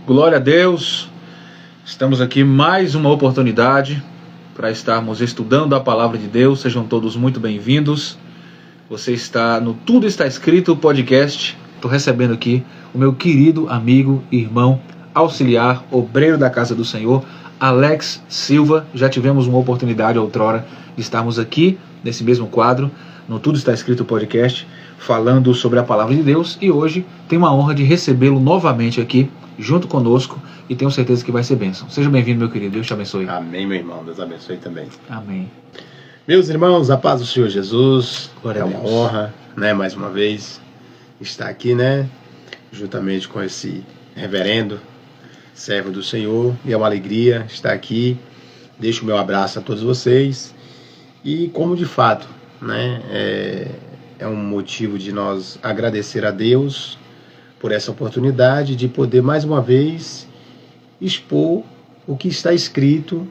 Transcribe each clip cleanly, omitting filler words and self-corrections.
Glória a Deus, estamos aqui mais uma oportunidade para estarmos estudando a Palavra de Deus. Sejam todos muito bem-vindos. Você está no Tudo Está Escrito podcast. Estou recebendo aqui o meu querido amigo, irmão, auxiliar, obreiro da Casa do Senhor, Alex Silva. Já tivemos uma oportunidade outrora de estarmos aqui nesse mesmo quadro, no Tudo Está Escrito podcast, falando sobre a Palavra de Deus, e hoje tenho a honra de recebê-lo novamente aqui junto conosco e tenho certeza que vai ser bênção. Seja bem-vindo, meu querido. Deus te abençoe. Amém, meu irmão. Deus abençoe também. Amém. Meus irmãos, a paz do Senhor Jesus. Glória a Deus. Uma honra, mais uma vez, estar aqui, juntamente com esse reverendo, servo do Senhor. E é uma alegria estar aqui. Deixo o meu abraço a todos vocês. E como de fato, é um motivo de nós agradecer a Deus por essa oportunidade de poder mais uma vez expor o que está escrito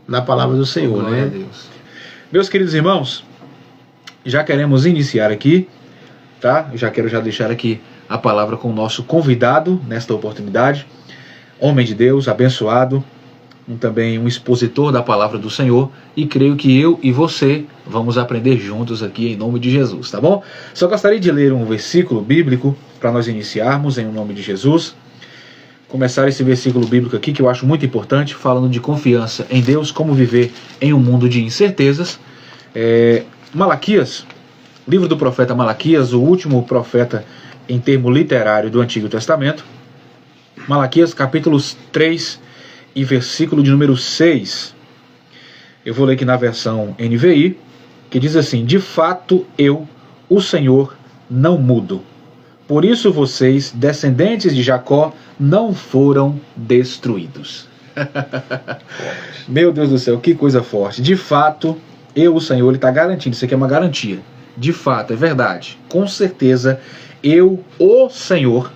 na palavra do Senhor. Glória a Deus. Meus queridos irmãos, já queremos iniciar aqui, tá? Já quero deixar aqui a palavra com o nosso convidado nesta oportunidade, homem de Deus, abençoado, também um expositor da palavra do Senhor, e creio que eu e você vamos aprender juntos aqui em nome de Jesus, tá bom? Só gostaria de ler um versículo bíblico para nós iniciarmos em nome de Jesus. Começar esse versículo bíblico aqui que eu acho muito importante, falando de confiança em Deus, como viver em um mundo de incertezas. Malaquias, livro do profeta Malaquias, o último profeta em termo literário do Antigo Testamento. Malaquias capítulos 3 e versículo de número 6. Eu vou ler aqui na versão NVI, que diz assim: de fato eu, o Senhor, não mudo. Por isso vocês, descendentes de Jacó, não foram destruídos. Meu Deus do céu, que coisa forte. De fato, eu, o Senhor, ele está garantindo. Isso aqui é uma garantia. De fato, é verdade. Com certeza, eu, o Senhor,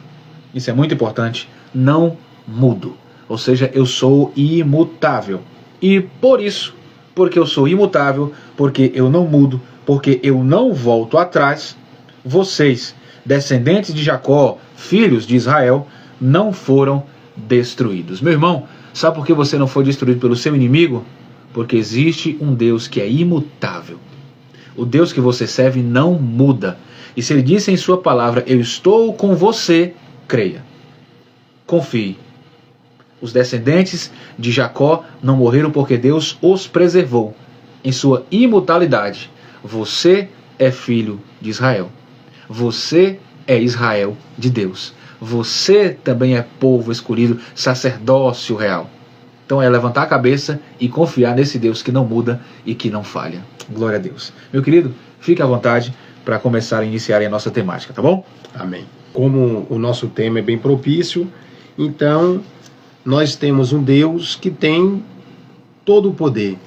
isso é muito importante, não mudo. Ou seja, eu sou imutável. E por isso, porque eu sou imutável, porque eu não mudo, porque eu não volto atrás, vocês, descendentes de Jacó, filhos de Israel, não foram destruídos. Meu irmão, sabe por que você não foi destruído pelo seu inimigo? Porque existe um Deus que é imutável. O Deus que você serve não muda. E se ele disse em sua palavra, eu estou com você, creia. Confie. Os descendentes de Jacó não morreram porque Deus os preservou. Em sua imutabilidade, você é filho de Israel. Você é Israel de Deus. Você também é povo escolhido, sacerdócio real. Então é levantar a cabeça e confiar nesse Deus que não muda e que não falha. Glória a Deus. Meu querido, fique à vontade para começar a iniciar a nossa temática, tá bom? Amém. Como o nosso tema é bem propício, então nós temos um Deus que tem todo o poder.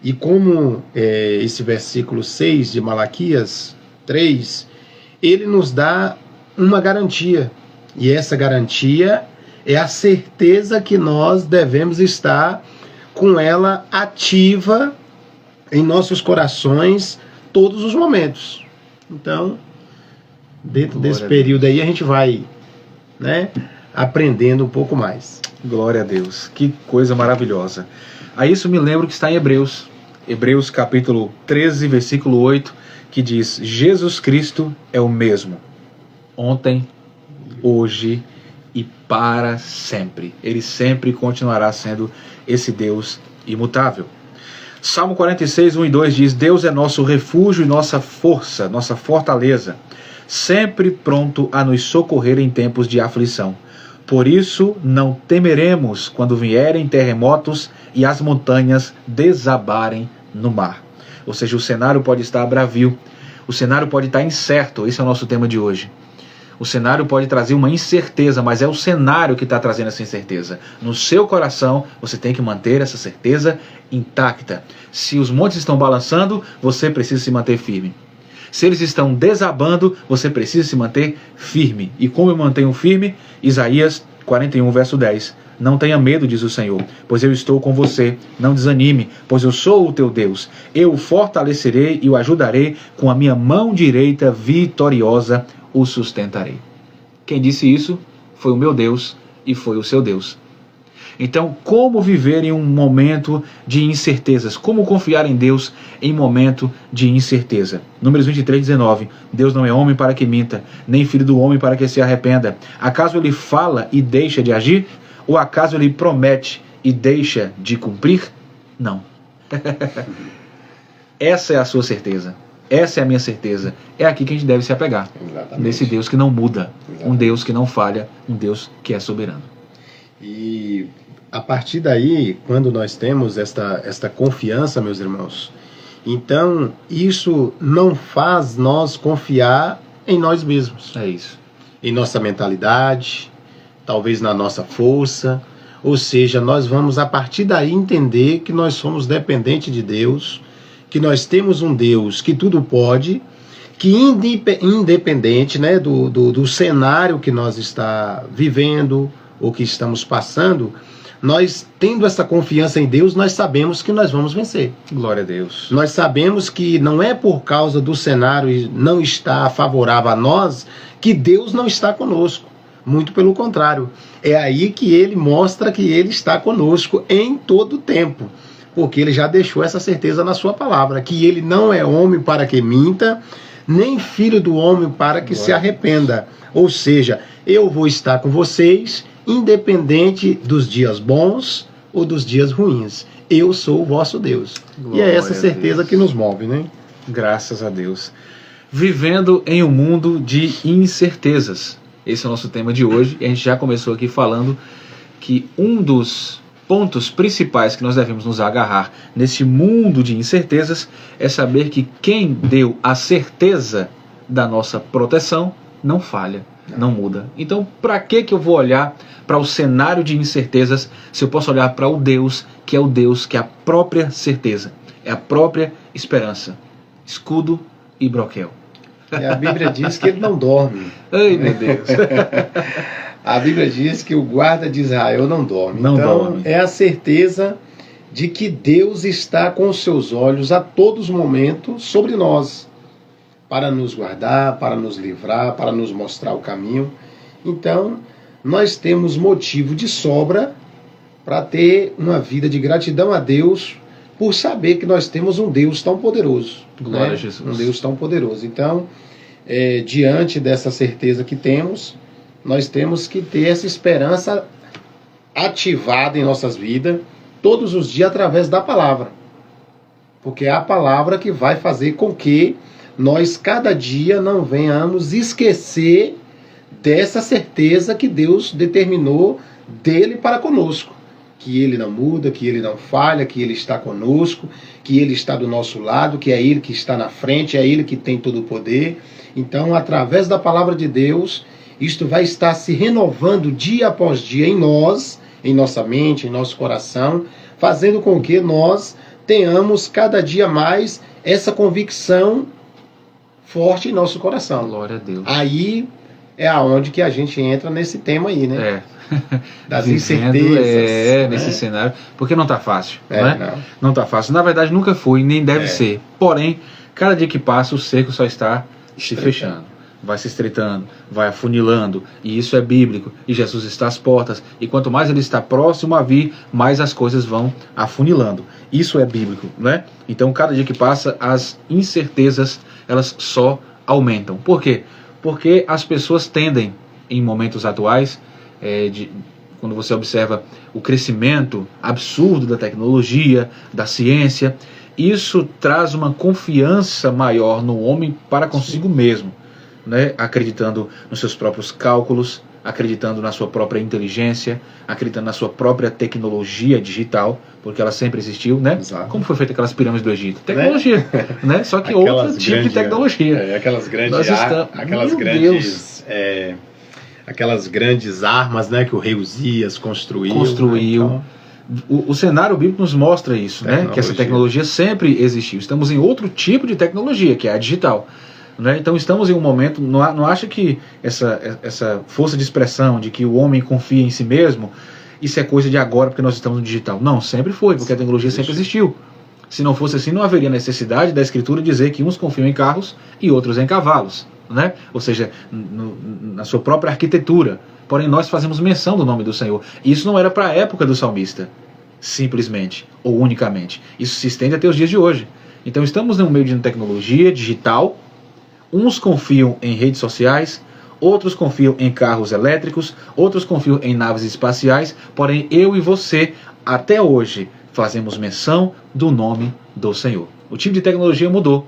E como esse versículo 6 de Malaquias 3, ele nos dá uma garantia. E essa garantia é a certeza que nós devemos estar com ela ativa em nossos corações todos os momentos. Então, dentro desse período aí, a gente vai aprendendo um pouco mais. Glória a Deus, que coisa maravilhosa. A isso me lembro que está em Hebreus capítulo 13, versículo 8, que diz: Jesus Cristo é o mesmo, ontem, hoje e para sempre. Ele sempre continuará sendo esse Deus imutável. Salmo 46, 1 e 2 diz: Deus é nosso refúgio e nossa força, nossa fortaleza, sempre pronto a nos socorrer em tempos de aflição. Por isso não temeremos quando vierem terremotos e as montanhas desabarem no mar. Ou seja, o cenário pode estar bravio, o cenário pode estar incerto. Esse é o nosso tema de hoje. O cenário pode trazer uma incerteza, mas é o cenário que está trazendo essa incerteza. No seu coração, você tem que manter essa certeza intacta. Se os montes estão balançando, você precisa se manter firme. Se eles estão desabando, você precisa se manter firme. E como eu mantenho firme? Isaías 41, verso 10. Não tenha medo, diz o Senhor, pois eu estou com você. Não desanime, pois eu sou o teu Deus. Eu o fortalecerei e o ajudarei com a minha mão direita vitoriosa. O sustentarei. Quem disse isso foi o meu Deus e foi o seu Deus. Então, como viver em um momento de incertezas? Como confiar em Deus em momento de incerteza? Números 23, 19. Deus não é homem para que minta, nem filho do homem para que se arrependa. Acaso ele fala e deixa de agir? Ou acaso ele promete e deixa de cumprir? Não. Essa é a sua certeza. Essa é a minha certeza. É aqui que a gente deve se apegar. Exatamente. Nesse Deus que não muda. Exatamente. Um Deus que não falha. Um Deus que é soberano. E a partir daí, quando nós temos esta confiança, meus irmãos, então isso não faz nós confiar em nós mesmos. É isso. Em nossa mentalidade, talvez na nossa força. Ou seja, nós vamos a partir daí entender que nós somos dependentes de Deus, que nós temos um Deus que tudo pode, que independente, né, do cenário que nós está vivendo ou que estamos passando, nós tendo essa confiança em Deus, nós sabemos que nós vamos vencer. Glória a Deus. Nós sabemos que não é por causa do cenário não estar favorável a nós que Deus não está conosco. Muito pelo contrário. É aí que ele mostra que ele está conosco em todo o tempo. Porque ele já deixou essa certeza na sua palavra, que ele não é homem para que minta, nem filho do homem para que se arrependa. Ou seja, eu vou estar com vocês, independente dos dias bons ou dos dias ruins. Eu sou o vosso Deus. Glória e é essa certeza Deus. que nos move, né? Graças a Deus. Vivendo em um mundo de incertezas. Esse é o nosso tema de hoje. E a gente já começou aqui falando que um dos pontos principais que nós devemos nos agarrar nesse mundo de incertezas é saber que quem deu a certeza da nossa proteção não falha, não muda. Então, para que eu vou olhar para o cenário de incertezas se eu posso olhar para o Deus que é a própria certeza, é a própria esperança, escudo e broquel. E a Bíblia diz que ele não dorme. Ai, meu Deus. A Bíblia diz que o guarda de Israel não dorme. Não então, dorme. É a certeza de que Deus está com os seus olhos a todos os momentos sobre nós, para nos guardar, para nos livrar, para nos mostrar o caminho. Então, nós temos motivo de sobra para ter uma vida de gratidão a Deus por saber que nós temos um Deus tão poderoso. Glória né? a Jesus. Um Deus tão poderoso. Então, diante dessa certeza que temos, nós temos que ter essa esperança ativada em nossas vidas, todos os dias através da palavra. Porque é a palavra que vai fazer com que nós cada dia não venhamos esquecer dessa certeza que Deus determinou dele para conosco. Que ele não muda, que ele não falha, que ele está conosco, que ele está do nosso lado, que é ele que está na frente, é ele que tem todo o poder. Então, através da palavra de Deus, isto vai estar se renovando dia após dia em nós, em nossa mente, em nosso coração, fazendo com que nós tenhamos cada dia mais essa convicção forte em nosso coração. Glória a Deus. Aí é aonde que a gente entra nesse tema aí, né? Das Vivendo, incertezas. nesse cenário, porque não está fácil, né? Não. Não está fácil. Na verdade, nunca foi, nem deve ser. Porém, cada dia que passa, o cerco só está se fechando. Vai se estreitando, vai afunilando, e isso é bíblico, e Jesus está às portas, e quanto mais ele está próximo a vir, mais as coisas vão afunilando. Isso é bíblico, né? Então, cada dia que passa, as incertezas, elas só aumentam. Por quê? Porque as pessoas tendem, em momentos atuais, quando você observa o crescimento absurdo da tecnologia, da ciência, isso traz uma confiança maior no homem para consigo mesmo, né? Acreditando nos seus próprios cálculos, acreditando na sua própria inteligência, acreditando na sua própria tecnologia digital, porque ela sempre existiu, né? Exato. Como foi feita aquelas pirâmides do Egito? Tecnologia, né? Só que outro tipo de tecnologia. Aquelas grandes armas, né, que o rei Uzias construiu. Então, o cenário bíblico nos mostra isso, né? Que essa tecnologia sempre existiu. Estamos em outro tipo de tecnologia, que é a digital. Né? Então estamos em um momento, não acha que essa força de expressão de que o homem confia em si mesmo, isso é coisa de agora porque nós estamos no digital. Não, sempre foi, porque a tecnologia sempre existiu. Se não fosse assim, não haveria necessidade da Escritura dizer que uns confiam em carros e outros em cavalos, né? Ou seja, na sua própria arquitetura. porém nós fazemos menção do nome do Senhor. E isso não era para a época do salmista, simplesmente ou unicamente. Isso se estende até os dias de hoje. Então estamos no meio de uma tecnologia digital, uns confiam em redes sociais, outros confiam em carros elétricos, outros confiam em naves espaciais, porém eu e você, até hoje, fazemos menção do nome do Senhor. O tipo de tecnologia mudou,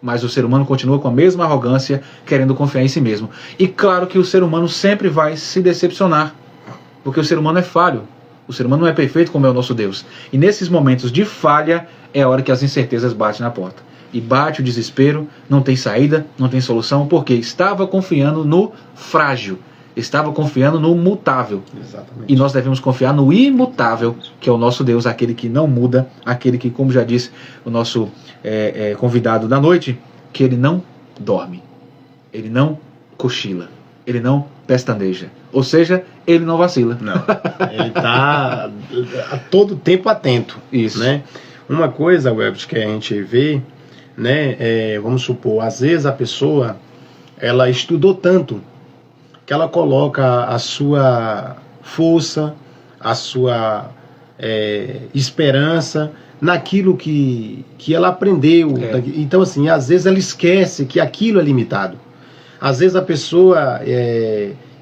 mas o ser humano continua com a mesma arrogância, querendo confiar em si mesmo. E claro que o ser humano sempre vai se decepcionar, porque o ser humano é falho. O ser humano não é perfeito como é o nosso Deus. E nesses momentos de falha, é a hora que as incertezas batem na porta. E bate o desespero, não tem saída, não tem solução, porque estava confiando no frágil, estava confiando no mutável. Exatamente. E nós devemos confiar no imutável, que é o nosso Deus, aquele que não muda, aquele que, como já disse o nosso convidado da noite, que ele não dorme, ele não cochila, ele não pestaneja. Ou seja, ele não vacila. Não, ele está a todo tempo atento. Isso. Né? Uma coisa, Webs, que a gente vê, né, vamos supor, às vezes a pessoa ela estudou tanto que ela coloca a sua força, a sua esperança naquilo que ela aprendeu. Então, assim, às vezes ela esquece que aquilo é limitado. Às vezes a pessoa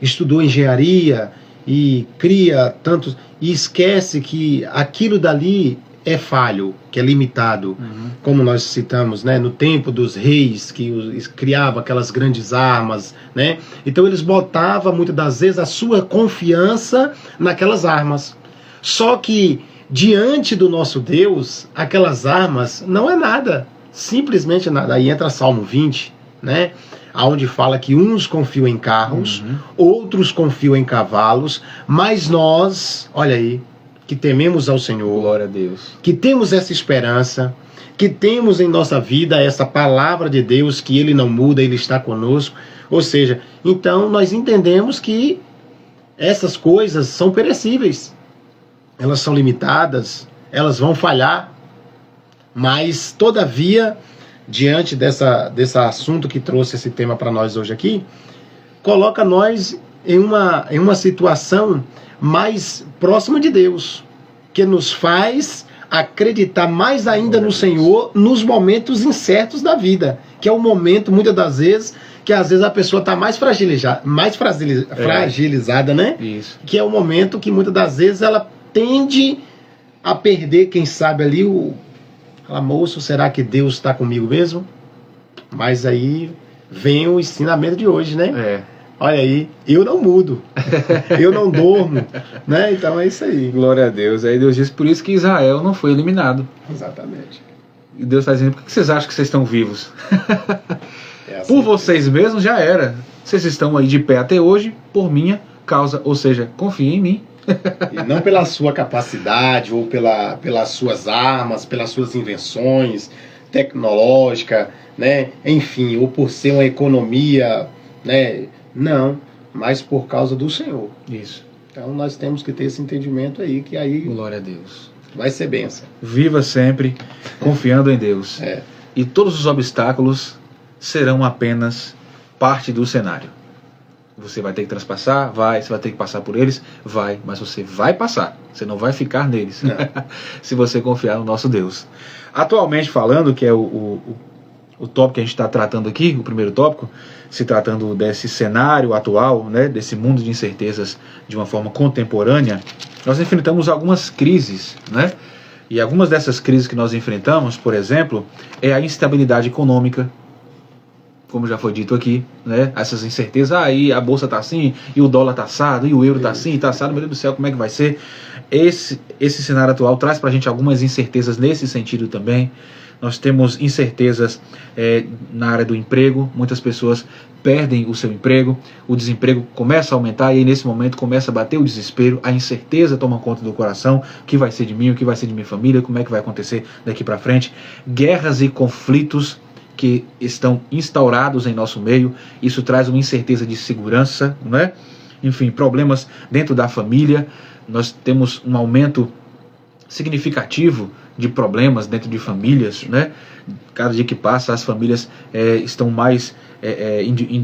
estudou engenharia e cria tantos, e esquece que aquilo dali é falho, que é limitado. Como nós citamos, né, no tempo dos reis, que criavam aquelas grandes armas, né? Então eles botavam muitas das vezes a sua confiança naquelas armas. Só que diante do nosso Deus, aquelas armas não é nada, simplesmente nada. Aí entra Salmo 20, né, onde fala que uns confiam em carros, outros confiam em cavalos, mas nós, olha aí, que tememos ao Senhor, glória a Deus, que temos essa esperança, que temos em nossa vida essa palavra de Deus, que Ele não muda, Ele está conosco. Ou seja, então nós entendemos que essas coisas são perecíveis, elas são limitadas, elas vão falhar, mas todavia, diante desse assunto que trouxe esse tema para nós hoje aqui, coloca nós em uma situação mais próxima de Deus, que nos faz acreditar mais ainda no Senhor nos momentos incertos da vida, que é o momento, muitas das vezes, que às vezes a pessoa está mais fragilizada, né? Isso. Que é o momento que muitas das vezes ela tende a perder, quem sabe ali, moço, será que Deus está comigo mesmo? Mas aí vem o ensinamento de hoje, né? Olha aí, eu não mudo, eu não dormo, né? Então é isso aí. Glória a Deus. Aí Deus diz, por isso que Israel não foi eliminado. Exatamente. E Deus está dizendo, por que vocês acham que vocês estão vivos? Assim por vocês mesmos já era. Vocês estão aí de pé até hoje, por minha causa. Ou seja, confiem em mim. E não pela sua capacidade, ou pelas suas armas, pelas suas invenções tecnológicas, né? Enfim, ou por ser uma economia, né? Não, mas por causa do Senhor. Isso. Então nós temos que ter esse entendimento aí, que aí glória a Deus, vai ser bênção. Viva sempre confiando em Deus. E todos os obstáculos serão apenas parte do cenário. Você vai ter que transpassar? Vai. Você vai ter que passar por eles? Vai. Mas você vai passar. Você não vai ficar neles. Se você confiar no nosso Deus. Atualmente falando, que é o tópico que a gente está tratando aqui, o primeiro tópico, se tratando desse cenário atual, né, desse mundo de incertezas de uma forma contemporânea, nós enfrentamos algumas crises, né? E algumas dessas crises que nós enfrentamos, por exemplo, é a instabilidade econômica, como já foi dito aqui, né? Essas incertezas, aí a bolsa está assim, e o dólar está assado, e o euro está assim, está assado, meu Deus do céu, como é que vai ser? Esse cenário atual traz para a gente algumas incertezas nesse sentido também. Nós temos incertezas na área do emprego, muitas pessoas perdem o seu emprego, o desemprego começa a aumentar e aí nesse momento começa a bater o desespero, a incerteza toma conta do coração, o que vai ser de mim, o que vai ser de minha família, como é que vai acontecer daqui para frente. Guerras e conflitos que estão instaurados em nosso meio, isso traz uma incerteza de segurança, não é? Enfim, problemas dentro da família, nós temos um aumento significativo de problemas dentro de famílias, né? Cada dia que passa as famílias estão mais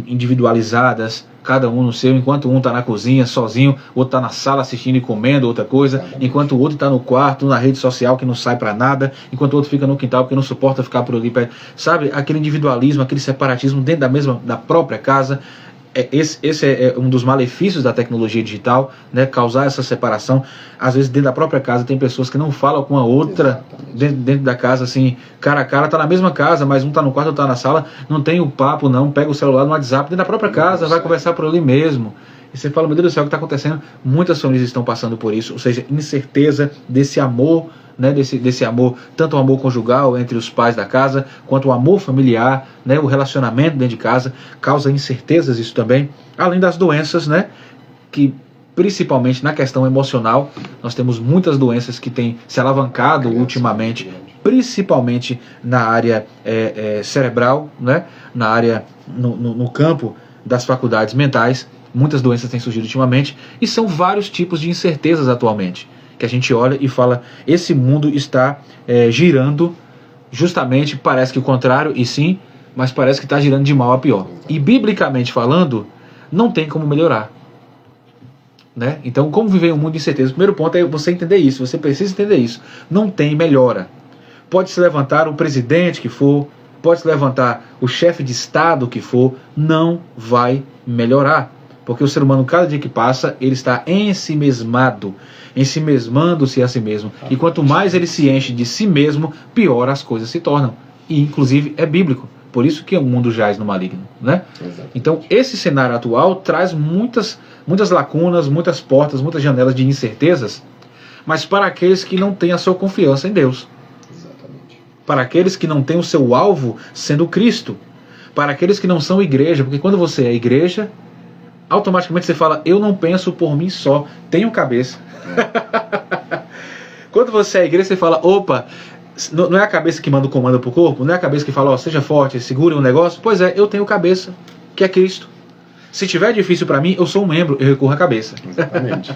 individualizadas, cada um no seu, enquanto um está na cozinha sozinho, o outro está na sala assistindo e comendo outra coisa, enquanto o outro está no quarto, na rede social que não sai para nada, enquanto o outro fica no quintal porque não suporta ficar por ali, sabe? Aquele individualismo, aquele separatismo dentro da própria casa. Esse é um dos malefícios da tecnologia digital, né? Causar essa separação. Às vezes dentro da própria casa tem pessoas que não falam com a outra dentro da casa, assim, cara a cara, tá na mesma casa, mas um tá no quarto, outro tá na sala, não tem o papo não, pega o celular no WhatsApp dentro da própria casa, vai conversar por ali mesmo. E você fala, meu Deus do céu, o que está acontecendo? Muitas famílias estão passando por isso, ou seja, incerteza desse amor, né, desse amor, tanto o amor conjugal entre os pais da casa, quanto o amor familiar, né, o relacionamento dentro de casa, causa incertezas isso também, além das doenças, né, que principalmente na questão emocional, nós temos muitas doenças que têm se alavancado ultimamente, principalmente na área cerebral, né, na área, no campo das faculdades mentais. Muitas doenças têm surgido ultimamente e são vários tipos de incertezas atualmente, que a gente olha e fala, esse mundo está girando justamente, parece que o contrário, e sim, mas parece que está girando de mal a pior. E biblicamente falando, não tem como melhorar. Né? Então, como viver um mundo de incerteza? O primeiro ponto é você entender isso, você precisa entender isso. Não tem melhora. Pode se levantar o presidente que for, pode se levantar o chefe de estado que for, não vai melhorar. Porque o ser humano, cada dia que passa, ele está ensimesmado, ensimesmando-se a si mesmo. E quanto mais ele se enche de si mesmo, pior as coisas se tornam. E, inclusive, é bíblico. Por isso que o mundo jaz no maligno. Né? Então, esse cenário atual traz muitas lacunas, muitas portas, muitas janelas de incertezas, mas para aqueles que não têm a sua confiança em Deus. Exatamente. Para aqueles que não têm o seu alvo sendo Cristo. Para aqueles que não são igreja. Porque quando você é igreja, automaticamente você fala, eu não penso por mim só, tenho cabeça. Quando você é igreja, você fala, opa, não é a cabeça que manda o comando pro corpo? Não é a cabeça que fala, ó, seja forte, segure um negócio? Pois é, eu tenho cabeça, que é Cristo. Se tiver difícil para mim, eu sou um membro, eu recorro à cabeça. Exatamente.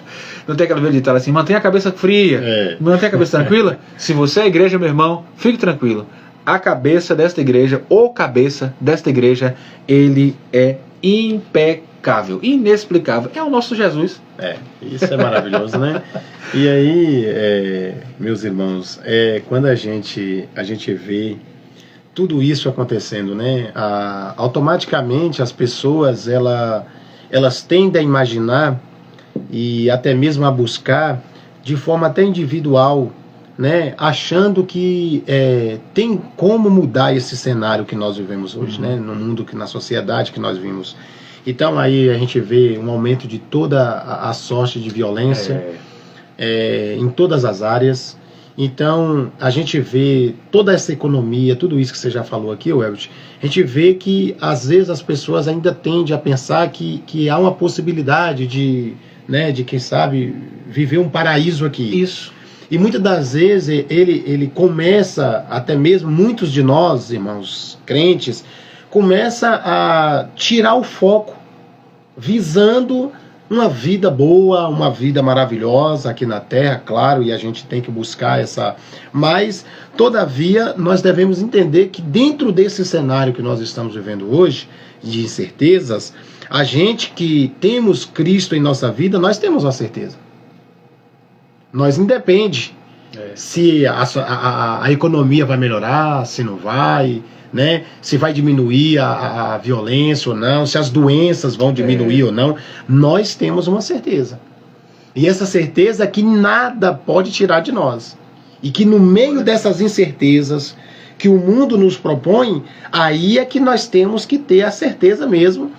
Não tem aquela velha ditado assim, mantenha a cabeça fria, mantenha a cabeça tranquila. Se você é igreja, meu irmão, fique tranquilo. A cabeça desta igreja, ou cabeça desta igreja, ele é impecável, inexplicável. É o nosso Jesus. Isso é maravilhoso, né? E aí, meus irmãos, quando a gente vê tudo isso acontecendo, né? Automaticamente as pessoas elas tendem a imaginar e até mesmo a buscar de forma até individual, né? Achando que tem como mudar esse cenário que nós vivemos hoje, né? No mundo, na sociedade que nós vivemos. Então aí a gente vê um aumento de toda a sorte de violência em todas as áreas. Então a gente vê toda essa economia, tudo isso que você já falou aqui, Welch, a gente vê que às vezes as pessoas ainda tendem a pensar que há uma possibilidade de quem sabe, viver um paraíso aqui. Isso. E muitas das vezes ele começa, até mesmo muitos de nós, irmãos crentes, começa a tirar o foco, visando uma vida boa, uma vida maravilhosa aqui na Terra, claro, e a gente tem que buscar essa... Mas, todavia, nós devemos entender que dentro desse cenário que nós estamos vivendo hoje, de incertezas, a gente que temos Cristo em nossa vida, nós temos uma certeza. Nós independe se a economia vai melhorar, se não vai... Né? Se vai diminuir a violência ou não, se as doenças vão diminuir ou não, nós temos uma certeza. E essa certeza é que nada pode tirar de nós. E que no meio dessas incertezas que o mundo nos propõe, aí é que nós temos que ter a certeza mesmo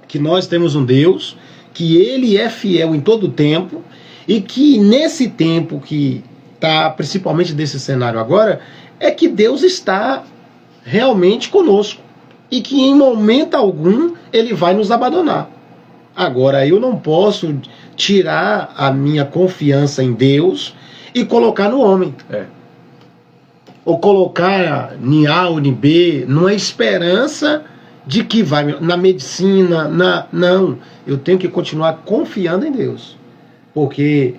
que nós temos um Deus, que Ele é fiel em todo o tempo, e que nesse tempo que está, principalmente desse cenário agora, é que Deus está realmente conosco, e que em momento algum ele vai nos abandonar. Agora, eu não posso tirar a minha confiança em Deus e colocar no homem. Ou colocar em A ou em B, numa esperança de que vai, na medicina, não, eu tenho que continuar confiando em Deus. Porque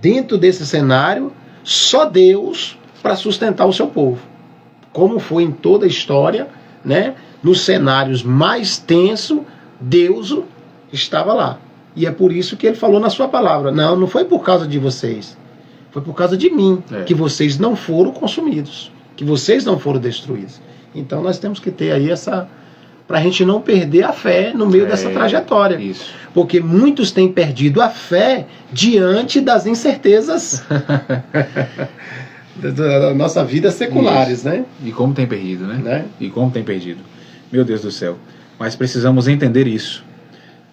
dentro desse cenário, só Deus para sustentar o seu povo. Como foi em toda a história, né? nos cenários mais tensos, Deus estava lá. E é por isso que ele falou na sua palavra: não foi por causa de vocês, foi por causa de mim, que vocês não foram consumidos, que vocês não foram destruídos. Então nós temos que ter aí para a gente não perder a fé no meio dessa trajetória. Isso. Porque muitos têm perdido a fé diante das incertezas da nossa vida seculares, isso. Né? E como tem perdido, né? E como tem perdido. Meu Deus do céu. Mas precisamos entender isso,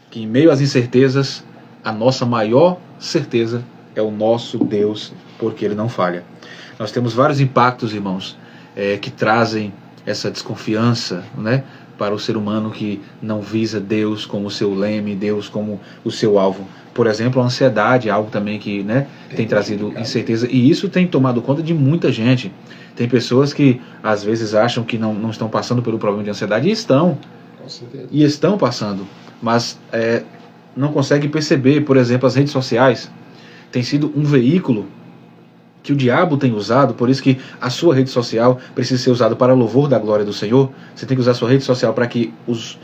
que em meio às incertezas, a nossa maior certeza é o nosso Deus, porque Ele não falha. Nós temos vários impactos, irmãos, que trazem essa desconfiança, né, para o ser humano que não visa Deus como seu leme, Deus como o seu alvo. Por exemplo, a ansiedade é algo também que, né, tem trazido incerteza, e isso tem tomado conta de muita gente. Tem pessoas que às vezes acham que não estão passando pelo problema de ansiedade, e estão. Com certeza. E estão passando, mas não conseguem perceber. Por exemplo, as redes sociais têm sido um veículo que o diabo tem usado. Por isso que a sua rede social precisa ser usada para louvor da glória do Senhor. Você tem que usar a sua rede social para que os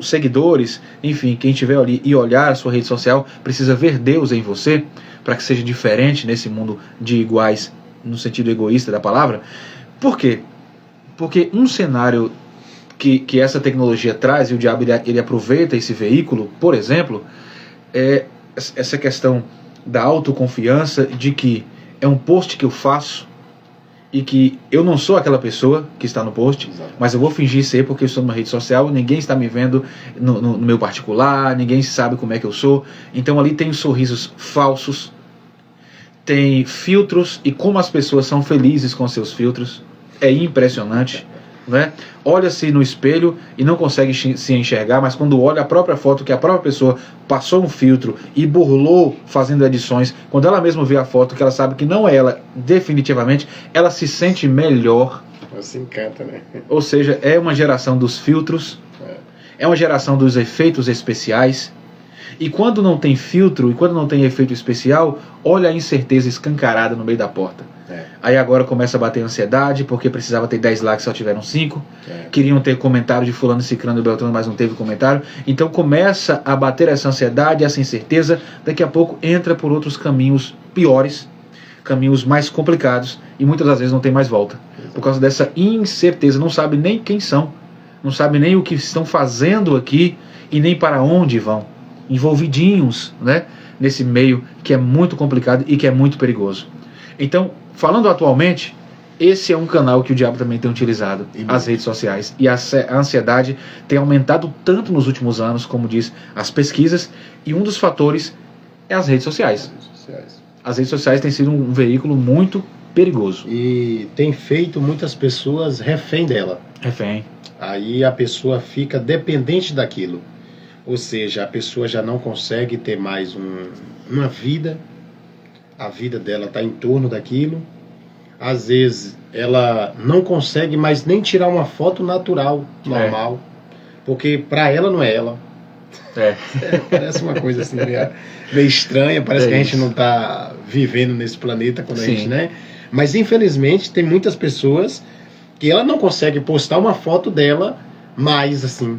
seguidores, enfim, quem estiver ali e olhar a sua rede social, precisa ver Deus em você, para que seja diferente nesse mundo de iguais, no sentido egoísta da palavra. Por quê? Porque um cenário que essa tecnologia traz, e o diabo ele aproveita esse veículo, por exemplo, é essa questão da autoconfiança, de que é um post que eu faço e que eu não sou aquela pessoa que está no post, mas eu vou fingir ser porque eu estou numa rede social, ninguém está me vendo no meu particular, ninguém sabe como é que eu sou. Então ali tem sorrisos falsos, tem filtros, e como as pessoas são felizes com seus filtros, é impressionante. Né? Olha-se no espelho e não consegue se enxergar, mas quando olha a própria foto que a própria pessoa passou um filtro e burlou fazendo edições, quando ela mesma vê a foto que ela sabe que não é ela definitivamente, ela se sente melhor. Ela se encanta, né? Ou seja, é uma geração dos filtros, é uma geração dos efeitos especiais. E quando não tem filtro, e quando não tem efeito especial, olha a incerteza escancarada no meio da porta. Aí agora começa a bater ansiedade, porque precisava ter 10 likes, só tiveram 5. Queriam ter comentário de fulano, ciclano e beltrano, mas não teve comentário. Então começa a bater essa ansiedade, essa incerteza. Daqui a pouco entra por outros caminhos piores, caminhos mais complicados, e muitas das vezes não tem mais volta. Por causa dessa incerteza, não sabe nem quem são, não sabe nem o que estão fazendo aqui, e nem para onde vão. Envolvidinhos, né, nesse meio que é muito complicado e que é muito perigoso. Então, falando atualmente, esse é um canal que o diabo também tem utilizado, as redes sociais. E a ansiedade tem aumentado tanto nos últimos anos, como diz as pesquisas, e um dos fatores é as redes sociais. As redes sociais têm sido um veículo muito perigoso. E tem feito muitas pessoas refém dela. Refém. Aí a pessoa fica dependente daquilo. Ou seja, a pessoa já não consegue ter mais uma vida. A vida dela está em torno daquilo. Às vezes ela não consegue mais nem tirar uma foto natural, normal, porque para ela não é ela. Parece uma coisa assim meio estranha, parece que a gente não está vivendo nesse planeta quando a gente, né? Mas infelizmente tem muitas pessoas que ela não consegue postar uma foto dela, mas assim,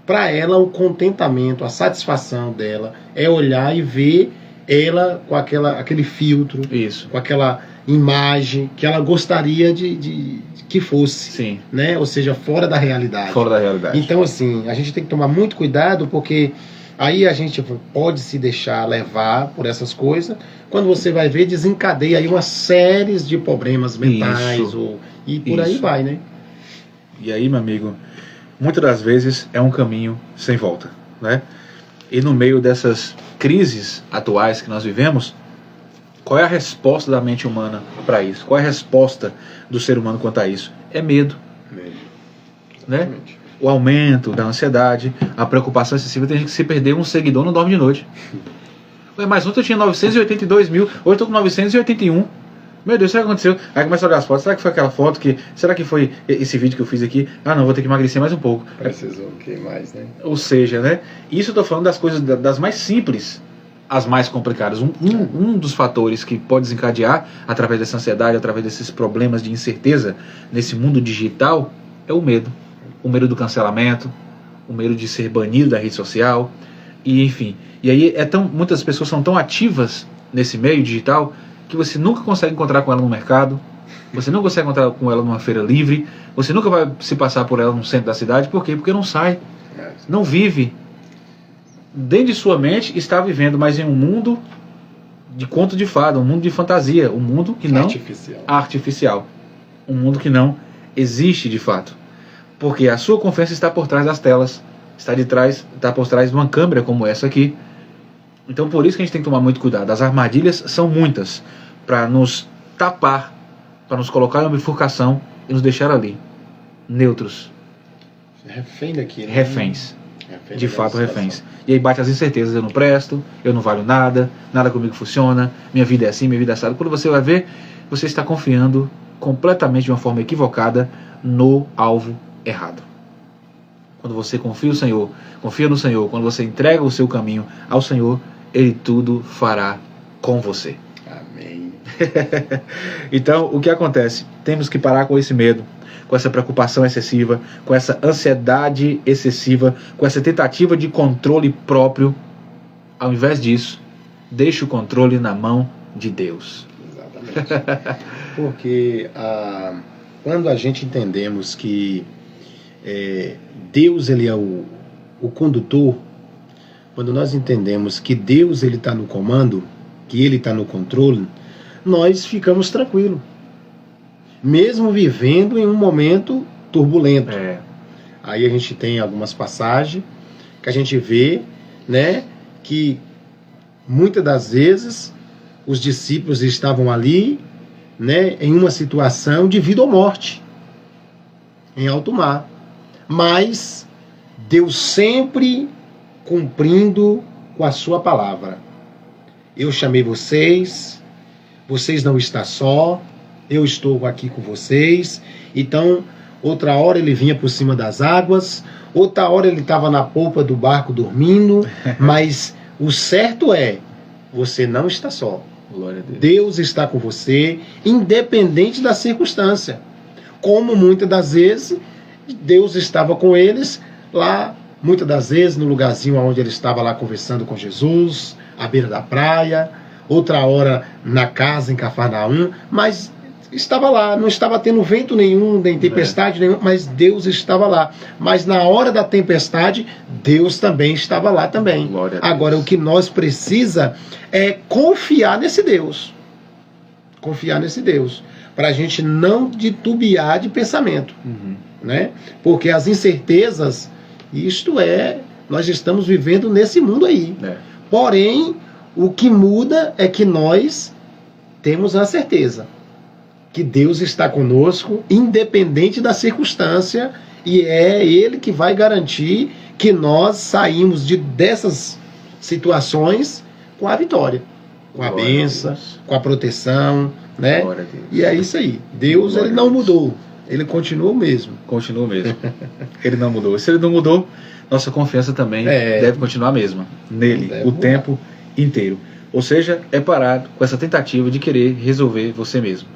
para ela o contentamento, a satisfação dela é olhar e ver ela com aquele filtro, com aquela imagem que ela gostaria de que fosse, né? Ou seja, fora da realidade. Fora da realidade. Então, assim, a gente tem que tomar muito cuidado, porque aí a gente pode se deixar levar por essas coisas. Quando você vai ver, desencadeia aí uma série de problemas mentais e por aí vai, né? E aí, meu amigo, muitas das vezes é um caminho sem volta, né? E no meio dessas crises atuais que nós vivemos, qual é a resposta da mente humana para isso? Qual é a resposta do ser humano quanto a isso? É medo. Né? O aumento da ansiedade, a preocupação excessiva. Tem gente que se perder um seguidor não dorme de noite. Mas ontem eu tinha 982 mil, hoje eu estou com 981. Meu Deus, será que aconteceu? Aí começa a olhar as fotos. Será que foi aquela foto? Será que foi esse vídeo que eu fiz aqui? Ah, não, vou ter que emagrecer mais um pouco. Precisou o que mais, né? Ou seja, né? Isso eu estou falando das coisas das mais simples às mais complicadas. Um dos fatores que pode desencadear através dessa ansiedade, através desses problemas de incerteza nesse mundo digital, é o medo. o medo do cancelamento, o medo de ser banido da rede social, e enfim. E aí muitas pessoas são tão ativas nesse meio digital que você nunca consegue encontrar com ela no mercado, você não consegue encontrar com ela numa feira livre, você nunca vai se passar por ela no centro da cidade. Por quê? Porque não sai, não vive. Dentro de sua mente está vivendo, mas em um mundo de conto de fada, um mundo de fantasia, um mundo que não artificial, um mundo que não existe de fato, porque a sua confiança está por trás das telas, está por trás de uma câmera como essa aqui. Então por isso que a gente tem que tomar muito cuidado. As armadilhas são muitas para nos tapar, para nos colocar em uma bifurcação e nos deixar ali, neutros, refém daquilo, né? Reféns. De fato, reféns. E aí bate as incertezas: eu não presto, eu não valho nada, nada comigo funciona, minha vida é assim, minha vida é assada. Quando você vai ver, você está confiando completamente de uma forma equivocada no alvo errado. Quando você confia no Senhor, quando você entrega o seu caminho ao Senhor, Ele tudo fará com você. Amém. Então, o que acontece? Temos que parar com esse medo, com essa preocupação excessiva, com essa ansiedade excessiva, com essa tentativa de controle próprio. Ao invés disso, deixe o controle na mão de Deus. Exatamente. Porque quando a gente entendemos que Deus ele é o condutor, quando nós entendemos que Deus ele está no comando, que Ele está no controle, nós ficamos tranquilos, mesmo vivendo em um momento turbulento. Aí a gente tem algumas passagens que a gente vê, né, que muitas das vezes os discípulos estavam ali, né, em uma situação de vida ou morte, em alto mar, mas Deus sempre cumprindo com a sua palavra. Eu chamei vocês, vocês não estão só, eu estou aqui com vocês. Então, outra hora ele vinha por cima das águas, outra hora ele estava na polpa do barco dormindo, mas o certo é, você não está só. Glória a Deus. Deus está com você, independente da circunstância. Como muitas das vezes, Deus estava com eles lá, muitas das vezes no lugarzinho onde ele estava lá conversando com Jesus, à beira da praia, outra hora na casa em Cafarnaum, mas estava lá, não estava tendo vento nenhum, nem tempestade nenhuma, mas Deus estava lá. Mas na hora da tempestade, Deus também estava lá também. Agora, o que nós precisa é confiar nesse Deus. Confiar nesse Deus. Para a gente não titubear de pensamento. Né? Porque as incertezas, nós estamos vivendo nesse mundo aí. Porém, o que muda é que nós temos a certeza que Deus está conosco, independente da circunstância, e é Ele que vai garantir que nós saímos dessas situações com a vitória, com a bênção, com a proteção, né? E é isso aí. Deus, Ele não mudou, Ele continua o mesmo. Continua o mesmo. Ele não mudou. Se Ele não mudou, nossa confiança também deve continuar a mesma, nele, o tempo inteiro. Ou seja, é parar com essa tentativa de querer resolver você mesmo,